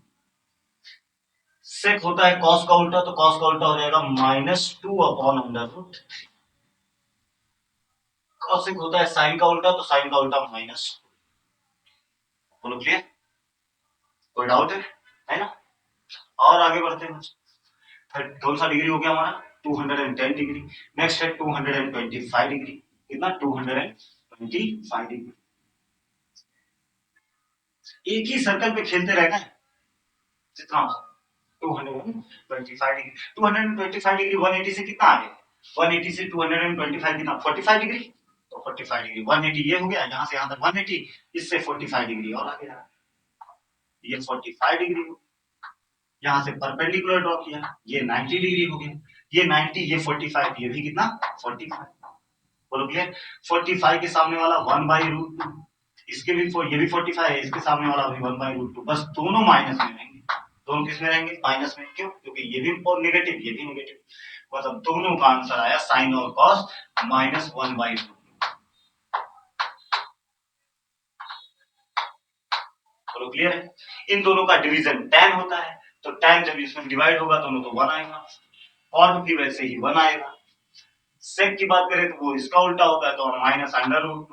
[SPEAKER 1] sec होता है cos का उल्टा, तो cos का उल्टा हो जाएगा -2/√3। cosec होता है sin का उल्टा, तो sin का उल्टा -2। बोलो क्लियर? कोई डाउट है ना? और आगे बढ़ते हैं। कौन सा डिग्री हो गया हमारा? 210 डिग्री। नेक्स्ट है 225 डिग्री। कितना? 225 डिग्री। एक ही सर्कल पे खेलते रहना है जितना 225 डिग्री। 225 डिग्री 180 से कितना आगे? 180 से 225 कितना? 45 डिग्री। तो 45 डिग्री 180 ये हो गया, यहां से यहां तक 180, इससे 45 डिग्री और आगे जाना। ये 45 डिग्री, यहां से परपेंडिकुलर ड्रॉ किया, ये 90 डिग्री हो गया। ये 90, ये 45, ये भी कितना? 45। बोलो क्लियर? 45 के सामने वाला 1/√2, इसके भी ये भी 45 है, इसके सामने वाला भी 1/√2। बस दोनों माइनस में रहेंगे। दोनों किस में रहेंगे? माइनस में। क्यों? क्योंकि ये भी नेगेटिव, ये भी नेगेटिव। मतलब दोनों का आंसर आया साइन और कॉस -1/√2। बोलो क्लियर है? इन दोनों का डिवीजन tan होता है, तो tan जब इसमें डिवाइड होगा दोनों तो 1 आएगा, और भी वैसे ही 1 आएगा। सेक की बात करें तो वो इसका उल्टा होता है, तो -√2।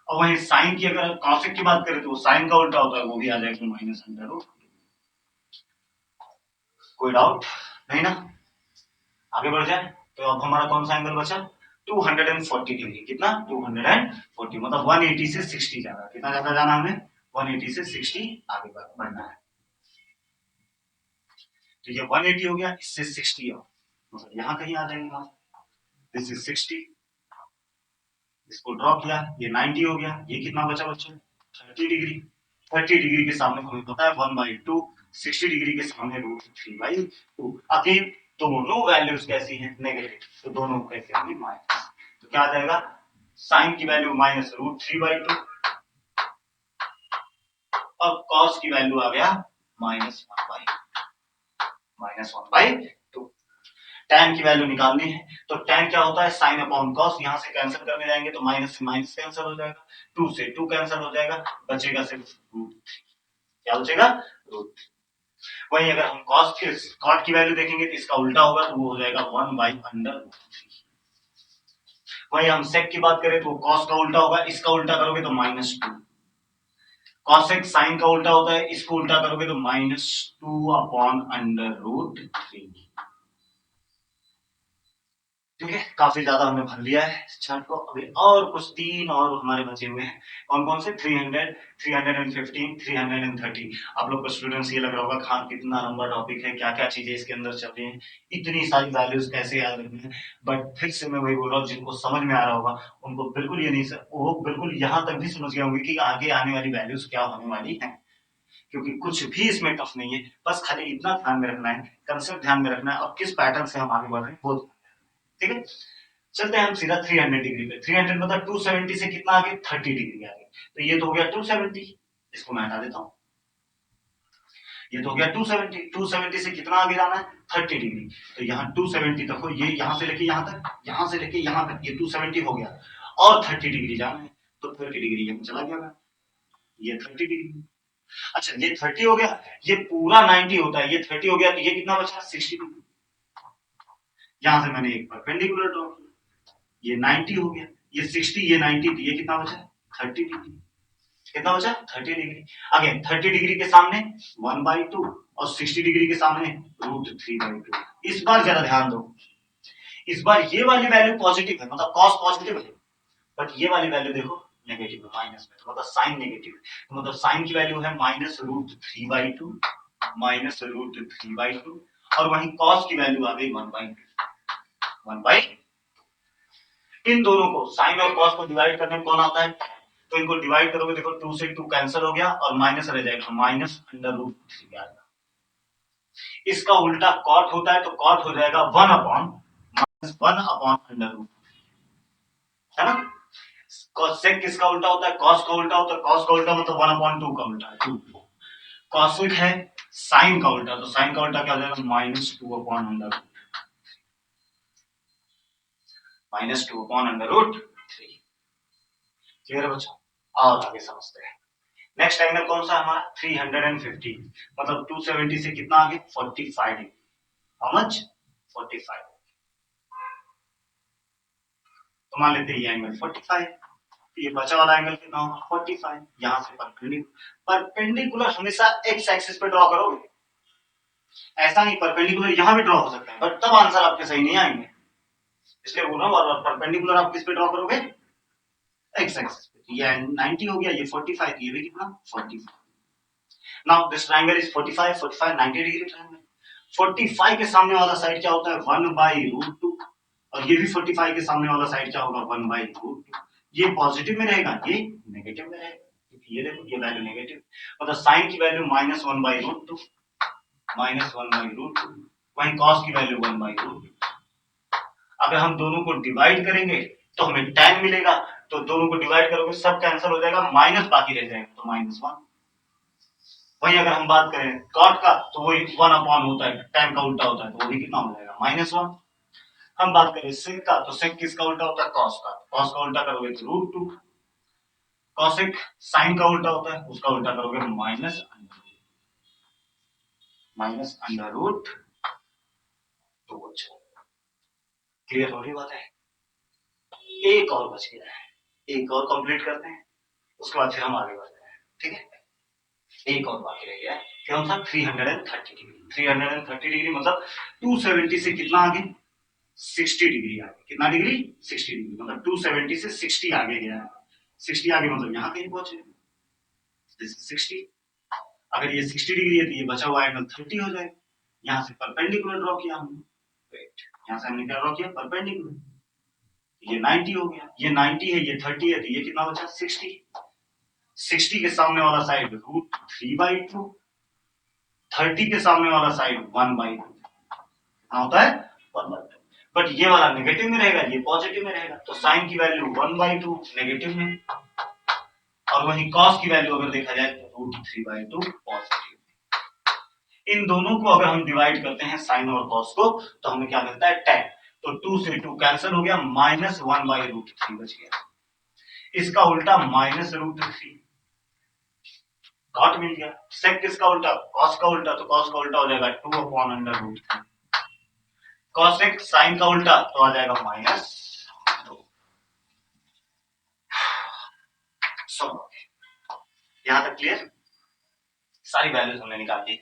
[SPEAKER 1] और वहीं साइन की, अगर कॉसेक की बात करें तो वो साइन का उल्टा होता है, वो भी आ जाएगा -√2। कोई डाउट नहीं ना? आगे बढ़ जाए। तो अब हमारा कौन सा एंगल बचा? 240 डिग्री। कितना? 240, मतलब 180 से 60 जाना। कितना ज्यादा जाना हमें? 180 से 60 आगे बढ़ना है। तो ये 180 हो गया, इससे 60 और, मतलब यहां कहीं आ जाएंगे। दिस इज 60, इसको ड्रॉ किया, ये 90 हो गया। ये कितना बचा बच्चों? 30 डिग्री। 30 डिग्री के सामने हमें पता है 1/2, 60 डिग्री के सामने √3/2। अगेन दोनों वैल्यूज कैसी हैं? नेगेटिव, तो दोनों कैसे होंगी? माइनस। तो क्या आ जाएगा? साइन की वैल्यू -√3/2 और कॉस की वैल्यू आ गया -1/2। tan की वैल्यू निकालनी है, तो tan क्या होता है? Sine upon cos. यहां से कैंसिल करने जाएंगे तो माइनस से माइनस कैंसिल हो जाएगा, 2 से 2 कैंसिल हो जाएगा, बचेगा सिर्फ √3। क्या बचेगा? √3। वहीं अगर हम कॉट की वैल्यू देखेंगे तो इसका उल्टा होगा, तो वो हो जाएगा 1/√3। वहीं हम सेक की बात करें तो कॉस का उल्टा होगा, इसका उल्टा करोगे तो -2। कॉसेक साइन का उल्टा होता है, इसको उल्टा करोगे तो -2/√3। ठीक है, काफी ज्यादा हमने भर लिया है चार्ट को। अभी और कुछ 3 और हमारे बचे हुए हैं। कौन कौन से? 300, 315, 330। आप लोग को स्टूडेंट्स ये लग रहा होगा खान कितना लंबा टॉपिक है, क्या क्या चीजें इसके अंदर चल रही हैं, इतनी सारी वैल्यूज कैसे याद रखनी है। बट फिर से मैं वही बोल रहा हूँ, जिनको समझ में आ रहा होगा उनको बिल्कुल ये नहीं, वो बिल्कुल यहाँ तक भी समझ गए होंगे कि आगे आने वाली वैल्यूज क्या होने वाली है। क्योंकि कुछ भी इसमें टफ नहीं है, बस खाली इतना ध्यान में रखना है, कंसेप्ट ध्यान में रखना है, और किस पैटर्न से हम आगे बढ़ रहे हैं वो। ठीक है, चलते हैं हम सीधा 300 डिग्री पे। 300 मतलब 270 से कितना आगे? 30 डिग्री आगे। तो ये तो हो गया 270, इसको मैं हटा देता हूं। ये तो हो गया 270। 270 से कितना आगे जाना है 30 डिग्री। तो यहाँ 270 तक हो, ये यहां से लेके यहां तक, यहां से लेके यहां तक, ये 270 हो गया और 30 डिग्री जाना है। तो 30 डिग्री यहाँ चला गया, ये 30 डिग्री। अच्छा ये 30 हो गया, ये पूरा 90 होता है, ये 30 हो गया तो ये कितना बचा 60 डिग्री। यहां से मैंने एक परपेंडिकुलर ड्रॉ किया, ये 90 हो गया, ये 60, ये 90, तो ये कितना बचा 30 डिग्री। कितना बचा 30 डिग्री। अगेन 30 डिग्री के सामने 1/2 और 60 डिग्री के सामने √3/2। इस बार जरा ध्यान दो, इस बार ये वाली वैल्यू पॉजिटिव है, मतलब कॉस पॉजिटिव है, बट ये वाली वैल्यू देखो नेगेटिव है, माइनस में, तो मतलब साइन नेगेटिव है। तो मतलब साइन की वैल्यू है -√3/2, -√3/2, और वहीं कॉस की वैल्यू आ गई 1/2। इन दोनों को साइन और कॉस को डिवाइड करने में कौन आता है, तो इनको डिवाइड करोगे, देखो 2 से 2 कैंसिल हो गया और माइनस रह जाएगा, -√3 आएगा। इसका उल्टा कॉट होता है, तो कॉट हो जाएगा 1/(1/√), है ना। सेक किसका उल्टा होता है, कॉस का उल्टा होता है, कॉस का उल्टा मतलब 1/2 का उल्टा है 2। कॉसेक है साइन का उल्टा, तो साइन का उल्टा क्या हो जाएगा -2/√3। -2/√3। क्लियर है बच्चों, और आगे समझते हैं। नेक्स्ट एंगल कौन सा है हमारा 350, मतलब 270 से कितना आगे 45 डिग्री। How much 45। तो मान लेते हैं ये एंगल 45, ये बचा वाला एंगल कितना होगा 45। यहां से परपेंडिकुलर हमेशा एक्स एक्सिस पे ड्रॉ करोगे, ऐसा नहीं परपेंडिकुलर यहां भी ड्रॉ हो सकता है, बट तब आंसर आपके सही नहीं आएंगे। इसलिए बोल रहा हूं, और परपेंडिकुलर आप किस पे ड्रॉ करोगे एक्स एक्सिस पे। ये 90 हो गया, ये 45, ये भी कितना 45। Now this triangle is 45, 45 90 degree triangle. 45 के सामने वाला साइड क्या होता है 1/√2, और ये भी 45 के सामने वाला साइड क्या होगा 1/√2। ये पॉजिटिव में रहेगा, ये नेगेटिव में रहेगा, क्योंकि ये देखो ये वैल्यू नेगेटिव, मतलब साइन की वैल्यू -1/√2, -1/√2, वहीं कॉस की वैल्यू 1/√2। अगर हम दोनों को डिवाइड करेंगे तो हमें tan मिलेगा, तो दोनों को डिवाइड करोगे सब कैंसिल हो जाएगा, माइनस बाकी रह जाएगा, तो -1। वही अगर हम बात करें cot का, तो वही 1/, होता है tan का उल्टा होता है, तो वो भी कितना हो जाएगा -1। हम बात करें sec का, तो sec किसका उल्टा होता है cos का, cos का उल्टा करोगे तो √2। cosec sin का उल्टा होता है, उसका उल्टा करोगे -√2। क्लियर हो रही बात है। एक और बच गया है, एक और कंप्लीट करते हैं, उसके बाद फिर हम आगे बढ़ते हैं, ठीक है। एक और बाकी रह गया है, कौन सा 330 डिग्री। 330 डिग्री मतलब 270 से कितना आगे 60 डिग्री आगे, कितना डिग्री 60 डिग्री, मतलब 270 से 60 आगे गया है। 60 आगे मतलब यहाँ कहीं पहुंचे, दिस इज 60। अगर ये 60 डिग्री है तो ये बचा हुआ एंगल 30 हो जाएगा। यहाँ से परपेंडिकुलर ड्रॉ किया हमने, यहाँ से हमने क्या ड्रॉ किया परपेंडिकुलर, ये 90 हो गया, ये 90 है, ये 30 है, तो ये कितना बचा 60। 60 के सामने वाला साइड √3/2, 30 के सामने वाला साइड 1/2, कितना होता है 1/2। बट ये वाला नेगेटिव में रहेगा, ये पॉजिटिव में रहेगा, तो साइन की वैल्यू 1/2 नेगेटिव में, और वहीं कॉस की वैल्यू अगर देखा जाए तो √3/2 पॉजिटिव। इन दोनों को अगर हम डिवाइड करते हैं साइन और कॉस को, तो हमें क्या मिलता है tan। तो 2 से 2 कैंसिल हो गया, -1/√3 बच गया। इसका उल्टा -√3, कॉट मिल गया। सेक किसका उल्टा कॉस का उल्टा, तो कॉस का उल्टा हो जाएगा 2/√3। कॉसेक साइन का उल्टा तो आ जाएगा -2। सुनो यहां तक क्लियर, सारी वैल्यूज हमने निकाल दी।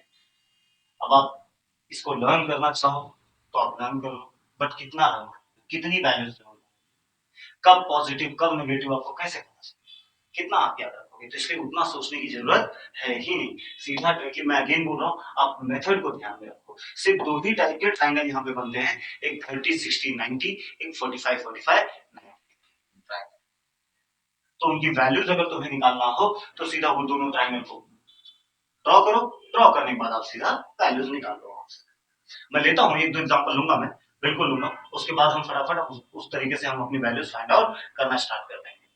[SPEAKER 1] अब आप इसको लर्न करना चाहो तो आप लर्न करो, बट कितना लर्न, कितनी वैल्यूज लर्न, कब पॉजिटिव कब नेगेटिव आपको कैसे पता चले, कितना आप याद रखोगे, तो इसलिए उतना सोचने की जरूरत है ही नहीं। सीधा करके मैं अगेन बोल रहा हूँ, आप मेथड को ध्यान में रखो। सिर्फ दो ही टाइप के ट्रायंगल यहाँ पे बनते हैं, एक 30-60-90, एक 45-45 90। तो उनकी वैल्यूज अगर तुम्हें निकालना हो तो सीधा वो दोनों ट्रायंगल को ड्रॉ करो, ड्रॉ करने के बाद आप सीधा वैल्यूज निकाल लो। मैं लेता हूँ एक दो एग्जांपल लूंगा, मैं बिल्कुल लूंगा, उसके बाद हम फटाफट उस तरीके से हम अपनी वैल्यूज फाइंड आउट करना स्टार्ट कर देंगे।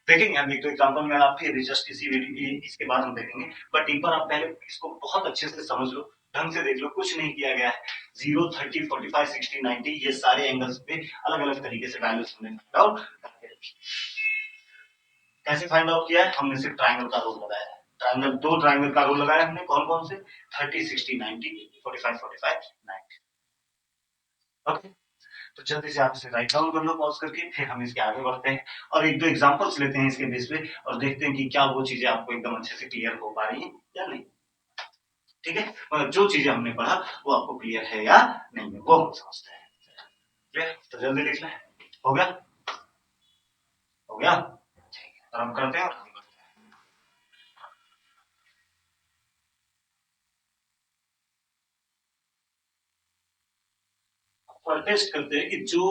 [SPEAKER 1] देखेंगे हम एक तो एग्जांपल में आप फिर जस्ट इसी वीडियो इसके बाद हम देखेंगे, बट एक बार आप पहले इसको बहुत अच्छे से समझ लो, ढंग से देख लो, कुछ नहीं किया गया है। 0, 30, 45, 60, 90 ये सारे एंगल्स पे अलग अलग तरीके से वैल्यूज हमने फाइंड आउट करके रखी। कैसे फाइंड आउट किया है? हमने सिर्फ ट्राइंगल का रोल लगाया है। ट्राइंगल, दो ट्राइंगल का रोल लगाया हमने, कौन कौन से? 30, 60, 90, 45, 45, 90। ओके, तो जल्दी से आप इसे राइट डाउन कर लो पॉज करके, फिर हम इसके आगे बढ़ते हैं और एक दो एग्जांपल्स लेते हैं इसके बेस पे और देखते हैं कि क्या वो चीजें आपको एकदम अच्छे से क्लियर हो पा रही हैं या नहीं। ठीक है, मतलब जो चीजें हमने पढ़ा वो आपको क्लियर है या नहीं है वो हम समझते हैं। क्लियर? तो जल्दी लिख लें। हो गया? हो गया? ठीक है, और हम करते हैं और हम करते हैं। और टेस्ट करते हैं कि जो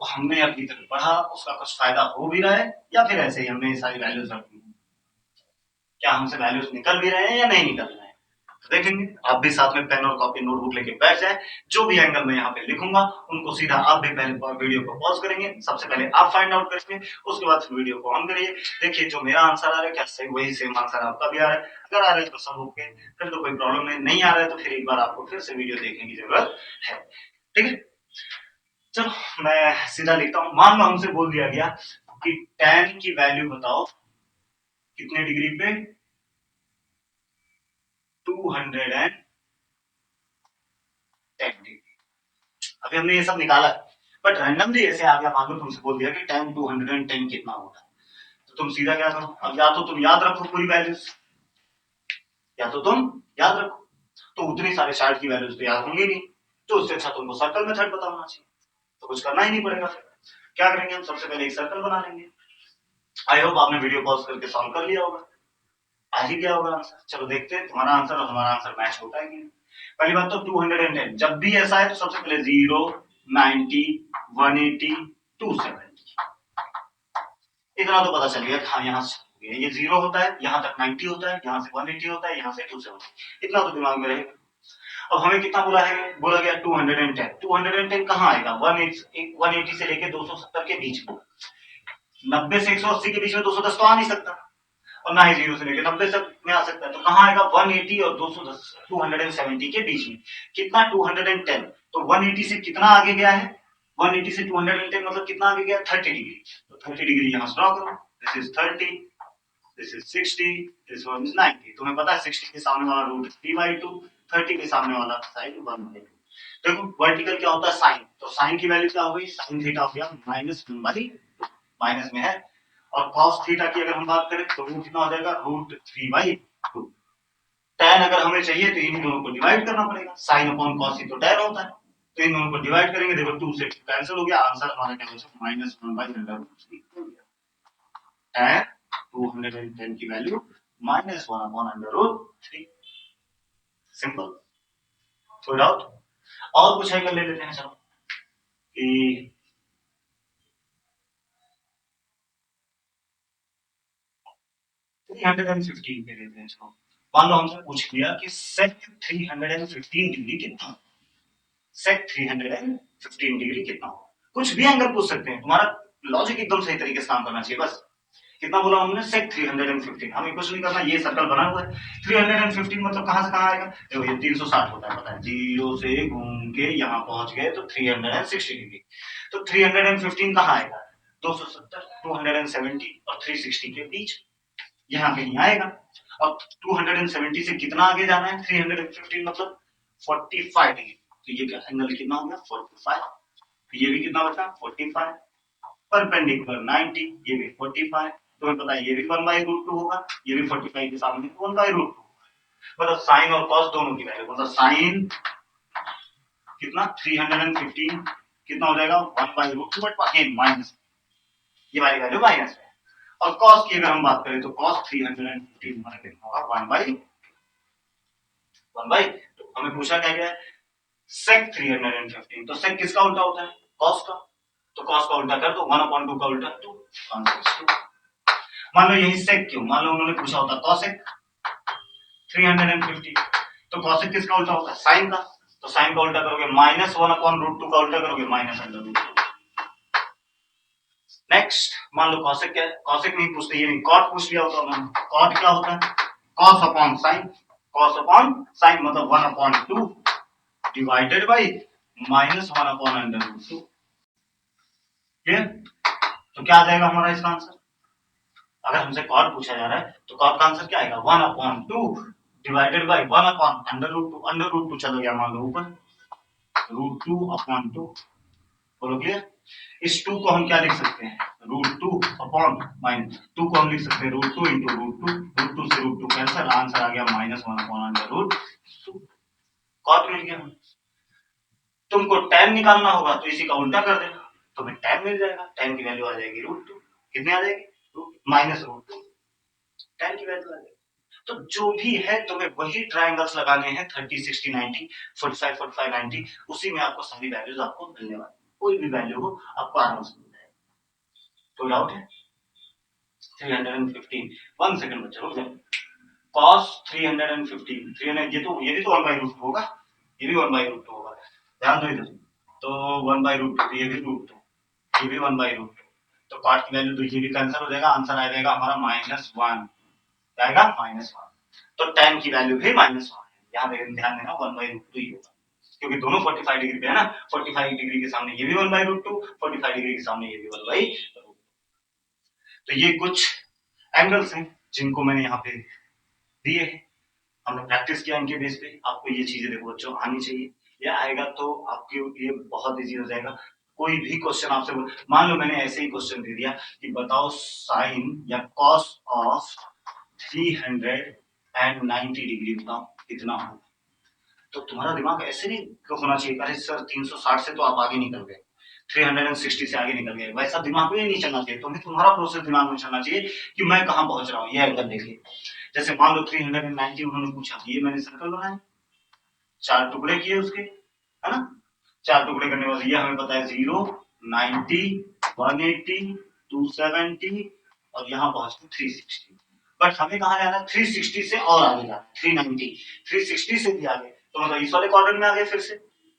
[SPEAKER 1] हमने अभी तक पढ़ा उसका कुछ फायदा हो भी रहा है या फिर ऐसे ही हमने सारी वैल्यूज रखी है, क्या हमसे वैल्यूज निकल भी रहे हैं या नहीं निकल रहे हैं। तो देखेंगे, आप भी साथ में पेन और कॉपी नोटबुक लेके बैठ जाए, जो भी एंगल मैं यहाँ पे लिखूंगा उनको सीधा आप भी पहले वीडियो को पॉज करेंगे, सबसे पहले आप फाइंड आउट करेंगे, उसके बाद फिर वीडियो को ऑन करिए। देखिए जो मेरा आंसर आ रहा है क्या सही वही सेम आंसर आपका भी आ रहा है, अगर आ रहा है तो सब ओके, फिर तो कोई प्रॉब्लम नहीं, नहीं आ रहा है तो फिर एक बार आपको फिर से वीडियो देखने की जरूरत है। ठीक है, चलो मैं सीधा लिखता हूँ। मान लो हमसे बोल दिया गया कि tan की वैल्यू बताओ कितने डिग्री पे, 210 डिग्री। अभी हमने ये सब निकाला है, बट रैंडमली ऐसे आ गया, मान लो तुमसे बोल दिया कि tan 210 कितना होगा, तो तुम सीधा क्या करो, अब या तो तुम याद रखो पूरी वैल्यूज, या तो तुम याद रखो, तो उतनी सारे साइड की वैल्यूज तो याद होंगी नहीं, तो उससे अच्छा तुमको सर्कल मेथड पता होना चाहिए, तो कुछ करना ही नहीं पड़ेगा। फिर क्या करेंगे हम, सबसे पहले एक सर्कल बना लेंगे। आई होप आपने वीडियो पॉज करके सॉल्व कर लिया होगा, आ ही गया होगा आंसर। चलो देखते हैं तुम्हारा आंसर और हमारा आंसर मैच होता है कि नहीं। पहली बात तो 210, जब भी ऐसा है तो सबसे पहले 0, 90, 180, 270, इतना तो पता चल गया। हाँ यहाँ से ये 0 होता है, यहाँ तक 90 होता है, यहाँ से 180 होता है, यहाँ से 270, इतना तो दिमाग में रहेगा। अब हमें कितना बोला है, बोला गया 210। 210 कहाँ आएगा, 180 से लेके 270 के बीच में, 90 से 180 के बीच में 210 तो आ नहीं सकता, और ना ही 0 से लेकर 90 तक में आ सकता है, तो कहाँ आएगा, 180 और 210, 270 के बीच में। कितना, 210, तो 180 से कितना आगे गया है, 180 से 210 मतलब कितना आगे गया, 30 डिग्री, तो 30 डिग्री यहाँ ड्रॉ करो, this is 30, this is 60, this one is 90। तुम्हें पता है 60 के सामने वाला रूट 3/2, 30 के सामने वाला साइड 1/2। देखो वर्टिकल क्या होता है, साइन, तो साइन की वैल्यू क्या हो गई, साइन थीटा हो गया -1/2, माइनस में है, और cos थीटा की अगर हम बात करें तो रूट कितना हो जाएगा, √3/2। tan अगर हमें चाहिए तो इन दोनों को डिवाइड करना पड़ेगा, sin अपॉन cos ही तो tan होता है, तो इन दोनों को डिवाइड करेंगे, देखो 2 से कैंसिल हो गया, आंसर हमारा क्या हो जाएगा, -1/√3 हो गया। tan 210 की वैल्यू -1/√3। सिंपल, कोई डाउट? और कुछ है, कर ले लेते हैं चलो कि 315 पे लेते हैं चलो। मान लो हमसे पूछ लिया कि sec 315 डिग्री कितना, sec 315 डिग्री कितना हो, कुछ भी एंगल पूछ सकते हैं, तुम्हारा लॉजिक एकदम सही तरीके से काम करना चाहिए बस। कितना बोला हमने, sec 315, हमें कुछ नहीं करना, ये सर्कल बना हुआ है, 315 मतलब कहां से कहां आएगा, देखो ये 360 होता है, पता है, 0 से घूम के यहां पहुंच गए तो 360 डिग्री, तो 315 कहां आएगा, 270, 270 और 360 के बीच, यहाँ कहीं आएगा। अब 270 से कितना आगे जाना है, 315 मतलब 45 डिग्री, तो ये क्या एंगल कितना हो गया, 45, ये भी कितना बचा, 45, परपेंडिकुलर 90, ये भी 45, तुम्हें पता है ये भी 1/√2 होगा, ये भी 45 के सामने 1/√2, मतलब साइन और कॉस दोनों की वैल्यू, मतलब साइन कितना 315 कितना हो जाएगा 1/√2, बट अगेन माइनस, ये वाली वैल्यू माइनस है। और कॉस की अगर हम बात करें तो कॉस 315 हमारा कितना होगा, 1/1, तो हमें पूछा क्या गया, sec 315, तो sec किसका उल्टा होता है, cos का, तो cos का उल्टा कर दो, 1/2 का उल्टा 2, 1/2। मान लो यही sec क्यों, मान लो उन्होंने पूछा होता cosec 315, तो cosec किसका उल्टा होता है, sin का, तो sin का उल्टा करोगे -1/√2 का उल्टा करोगे -√2, नेक्स्ट मान लो कॉसेक क्या है, कॉसेक नहीं पूछते, ये नहीं कॉट पूछ लिया होता उन्होंने। कॉट क्या होता है, cos upon sine, cos upon sine मतलब 1/2 डिवाइडेड बाई -1/√2। क्लियर? तो क्या आ जाएगा हमारा इसका आंसर, अगर हमसे कॉट पूछा जा रहा है तो कॉट का आंसर क्या आएगा 1/2 डिवाइडेड बाई 1/√2। अंडर रूट 2 चला गया मान लो ऊपर, √2/2। बोलो क्लियर? इस 2 को हम क्या लिख सकते हैं, √2/-2 को हम लिख सकते हैं √2 इंटू √2 से √2 कैंसिल, आंसर आ गया -1/√2। कॉट मिल गया। तुमको tan निकालना होगा तो इसी का उल्टा कर देना, तुम्हें tan मिल जाएगा, tan की वैल्यू आ जाएगी √2, कितनी आ जाएगी, -√2, tan की वैल्यू आ जाएगी। तो जो भी है तुम्हें वही ट्रायंगल्स लगाने हैं 30 60 90 45 45 90, उसी में आपको सारी वैल्यूज आपको मिलने वाली, कोई भी वैल्यू हो आपको आराम से मिल जाएगा। तो डाउट है? 315, 1 सेकंड बच्चे रुक जाओ। cos 315, 300, ये भी तो 1/√2 होगा, ये भी 1/√2 होगा, ध्यान दो इधर। तो 1/√2, ये भी √2, ये भी 1/√2, तो कॉट की वैल्यू तो ये भी कैंसिल हो जाएगा, आंसर आ जाएगा हमारा -1, आएगा -1। तो tan की वैल्यू भी -1 है, यहाँ ध्यान देना 1/√2 ही होगा, क्योंकि दोनों 45 डिग्री पे है ना, 45 डिग्री के सामने ये भी 1/√2, 45 डिग्री के सामने ये भी 1/√2। तो ये कुछ एंगल्स हैं जिनको मैंने यहाँ पे दिए हैं, हमने प्रैक्टिस किया इनके बेस पे। आपको ये चीजें देखो बच्चों आनी चाहिए, ये आएगा तो आपके लिए बहुत इजी हो जाएगा। कोई भी क्वेश्चन आपसे मान लो मैंने ऐसे ही क्वेश्चन दे दिया कि बताओ साइन या कॉस ऑफ 390 डिग्री बताओ कितना होगा, तो तुम्हारा दिमाग ऐसे नहीं होना चाहिए अरे सर 360 से तो आप आगे निकल गए, 360 से आगे निकल गए, वैसा दिमाग में नहीं चलना चाहिए तुम्हें, तुम्हारा प्रोसेस दिमाग में चलना चाहिए कि मैं कहां पहुंच रहा हूँ, ये एंगल देखिए। जैसे मान लो 390 उन्होंने पूछा, ये मैंने सर्कल बनाया, 4 टुकड़े किए उसके, है ना, 4 टुकड़े करने के बाद ये हमें पता है 0 90 180 270 और यहाँ पहुंच गए 360। बट हमें कहा जाना है 360 से और आगे जाना, 390 360 से भी आगे, तो मतलब इस वाले क्वाड्रेंट में आ गए, फिर से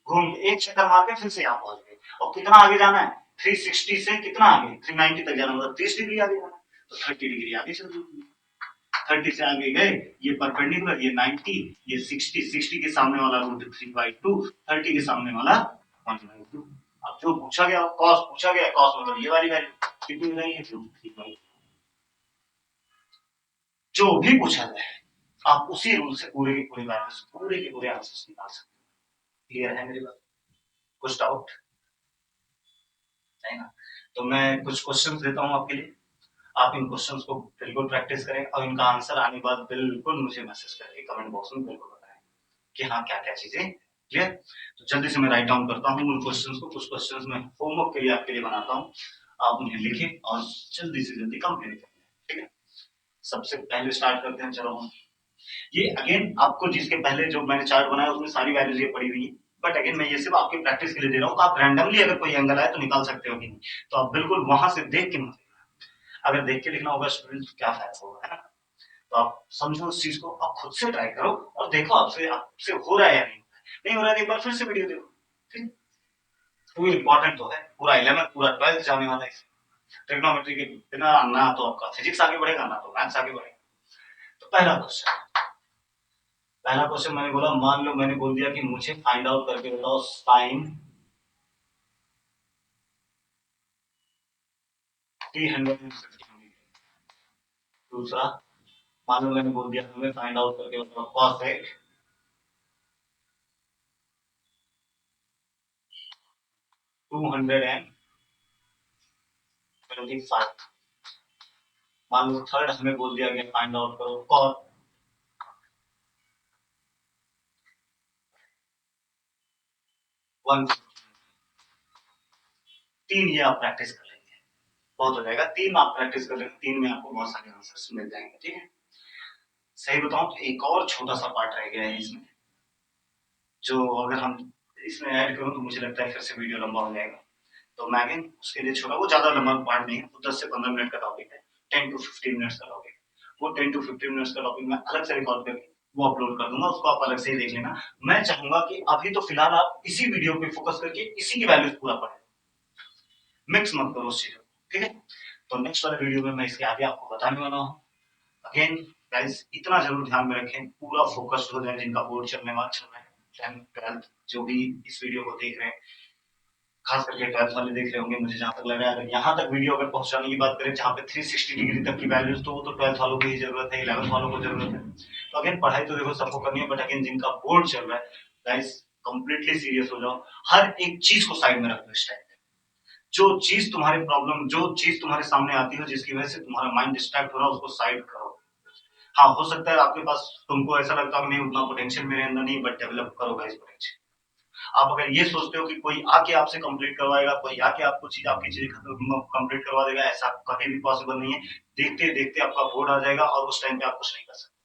[SPEAKER 1] घूम एक चक्कर मार के फिर से यहाँ पहुंच गए। और कितना आगे जाना है, 360 से कितना आगे 390 तक जाना, मतलब 30 डिग्री आगे जाना, तो 30 डिग्री आगे चल जाएंगे। 30 से आगे गए, ये परपेंडिकुलर, ये 90, ये 60, 60 के सामने वाला √3/2, 30 के सामने वाला 1/2। अब जो पूछा गया कॉस पूछा गया, कॉस मतलब ये वाली वैल्यू कितनी हो जाएगी, √3/2। जो भी पूछा जाए आप उसी रूल से पूरे के पूरे वैल्यूज, पूरे के पूरे आंसर्स निकाल सकते हैं। क्लियर है मेरी बात? कुछ डाउट है ना? तो मैं कुछ क्वेश्चंस देता हूं आपके लिए, आप इन क्वेश्चंस को बिल्कुल प्रैक्टिस करें और इनका आंसर आने के बाद बिल्कुल मुझे मैसेज करके कमेंट बॉक्स में बिल्कुल बताएं कि हाँ क्या क्या चीजें क्लियर। तो जल्दी से मैं राइट डाउन करता हूँ उन क्वेश्चंस को, कुछ क्वेश्चंस मैं होमवर्क के लिए आपके लिए बनाता हूँ, आप उन्हें लिखें और जल्दी से जल्दी कंप्लीट करें, ठीक है। सबसे पहले स्टार्ट करते हैं, चलो हम ये अगेन आपको जिसके पहले जो मैंने चार्ट बनाया उसमें सारी वैल्यूज ये पड़ी हुई है, बट अगेन मैं ये सिर्फ आपकी प्रैक्टिस के लिए दे रहा हूँ, तो आप रैंडमली अगर कोई एंगल आए तो निकाल सकते हो कि नहीं, तो आप बिल्कुल वहां से देख के मत लिखना। अगर देख के लिखना होगा स्टूडेंट तो क्या फायदा होगा, है ना? तो आप समझो उस चीज को, आप खुद से ट्राई करो और देखो आपसे आपसे हो रहा है या नहीं, नहीं हो रहा है तो एक बार फिर से वीडियो देखो, ठीक। तो इम्पोर्टेंट तो है, पूरा 11 पूरा 12 जाने वाला है ट्रिग्नोमेट्री के बिना, ना तो आपका फिजिक्स आगे बढ़ेगा ना तो मैथ्स आगे बढ़ेगा। तो पहला क्वेश्चन मैंने बोला, मान लो मैंने बोल दिया कि मुझे फाइंड आउट करके बताओ साइन 350। दूसरा मान लो मैंने बोल दिया हमें फाइंड आउट करके बताओ कॉसेक 225। मान लो थर्ड हमें बोल दिया कि फाइंड आउट करो कॉट 1। तीन ये आप प्रैक्टिस कर लेंगे, बहुत हो जाएगा, तीन आप प्रैक्टिस कर लेंगे, तीन में आपको बहुत सारे आंसर्स मिल जाएंगे, ठीक है। सही बताऊं तो एक और छोटा सा पार्ट रह गया है इसमें, जो अगर हम इसमें ऐड करूं तो मुझे लगता है फिर से वीडियो लंबा हो जाएगा, तो मैं अगेन उसके लिए छोड़ा, वो ज्यादा लंबा पार्ट नहीं है, वो 10 से 15 मिनट का टॉपिक है, 10 टू 15 मिनट्स का टॉपिक, वो 10 टू 15 मिनट्स का टॉपिक मैं अलग से रिकॉर्ड करके वो अपलोड कर दूंगा, उसको आप अलग से ही देख लेना। मैं चाहूंगा कि अभी तो फिलहाल आप इसी वीडियो पे फोकस करके इसी की वैल्यूज पूरा पढ़ें, मिक्स मत करो उस चीज को, ठीक है, तो नेक्स्ट वाले वीडियो में मैं इसके आगे आपको बताने वाला हूँ। अगेन गाइस, इतना जरूर ध्यान में रखें, पूरा फोकस्ड हो जाए जिनका बोर्ड चल रहा है, 10th 12th जो भी इस वीडियो को देख रहे हैं, खास करके 12th वाले देख रहे होंगे, मुझे जहां तक लग रहा है अगर यहाँ तक वीडियो अगर पहुंचाने की बात करें जहां पे 360 डिग्री तक की वैल्यूज, तो वो तो 12th वालों की ही जरूरत है, 11th वालों को जरूरत है। तो अगेन पढ़ाई तो देखो सबको करनी है, बट अगेन जिनका बोर्ड चल रहा है गाइस, कंप्लीटली सीरियस हो जाओ, हर एक चीज को साइड में रख दो इस टाइम पे। जो चीज तुम्हारे प्रॉब्लम, जो चीज तुम्हारे सामने आती है जिसकी वजह से तुम्हारा माइंड डिस्ट्रैक्ट हो रहा है, उसको साइड करो। हाँ, हो सकता है आपके पास, तुमको ऐसा लगता है नहीं उतना पोटेंशियल मेरे अंदर नहीं, बट डेवलप करो गाइस पोटेंशियल। आप अगर ये सोचते हो कि कोई आके आपसे कंप्लीट करवाएगा, कोई आके आपको चीज, आपकी चीजें कंप्लीट करवा देगा, ऐसा कभी भी पॉसिबल नहीं है। देखते देखते आपका बोर्ड आ जाएगा और उस टाइम पे आप कुछ नहीं कर सकते।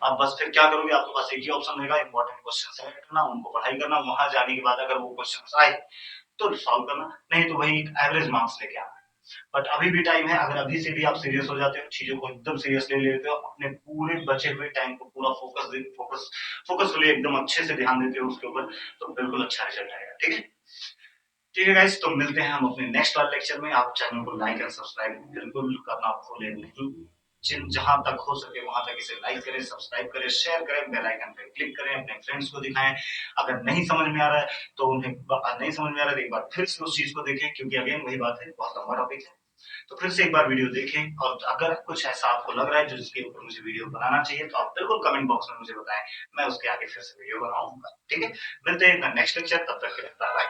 [SPEAKER 1] आप बस फिर क्या करोगे, आपके पास एक ही ऑप्शन रहेगा, इंपॉर्टेंट क्वेश्चन सेलेक्ट करना, उनको पढ़ाई करना, वहां जाने के बाद अगर वो क्वेश्चन आए तो सॉल्व करना, नहीं तो वही एवरेज मार्क्स लेके आना। बट अभी भी टाइम है, अगर अभी से भी आप सीरियस हो जाते हो, चीजों को एकदम सीरियसली ले लेते हो, अपने पूरे बचे हुए टाइम को पूरा फोकसफुली एकदम अच्छे से ध्यान देते हो उसके ऊपर, तो बिल्कुल अच्छा रिजल्ट आएगा। ठीक है, ठीक है गाइस, तो मिलते हैं हम अपने नेक्स्ट वाले लेक्चर में। आप चैनल को लाइक एंड सब्सक्राइब बिल्कुल करना भूलें नहीं, जहां तक हो सके वहां तक इसे लाइक करें, सब्सक्राइब करें, शेयर करें, बेल आइकन पे क्लिक करें, अपने फ्रेंड्स को दिखाएं। अगर नहीं समझ में आ रहा है तो उन्हें, नहीं समझ में आ रहा है तो एक बार फिर से उस चीज को देखें, क्योंकि अगेन वही बात है, बहुत लंबा टॉपिक है, तो फिर से एक बार वीडियो देखें। और अगर कुछ ऐसा आपको लग रहा है जो जिसके ऊपर मुझे वीडियो बनाना चाहिए, तो आप बिल्कुल कमेंट बॉक्स में मुझे बताएं, मैं उसके आगे फिर से वीडियो बनाऊंगा। ठीक है, मिलते हैं नेक्स्ट लेक्चर, तब तक के लिए बाय बाय।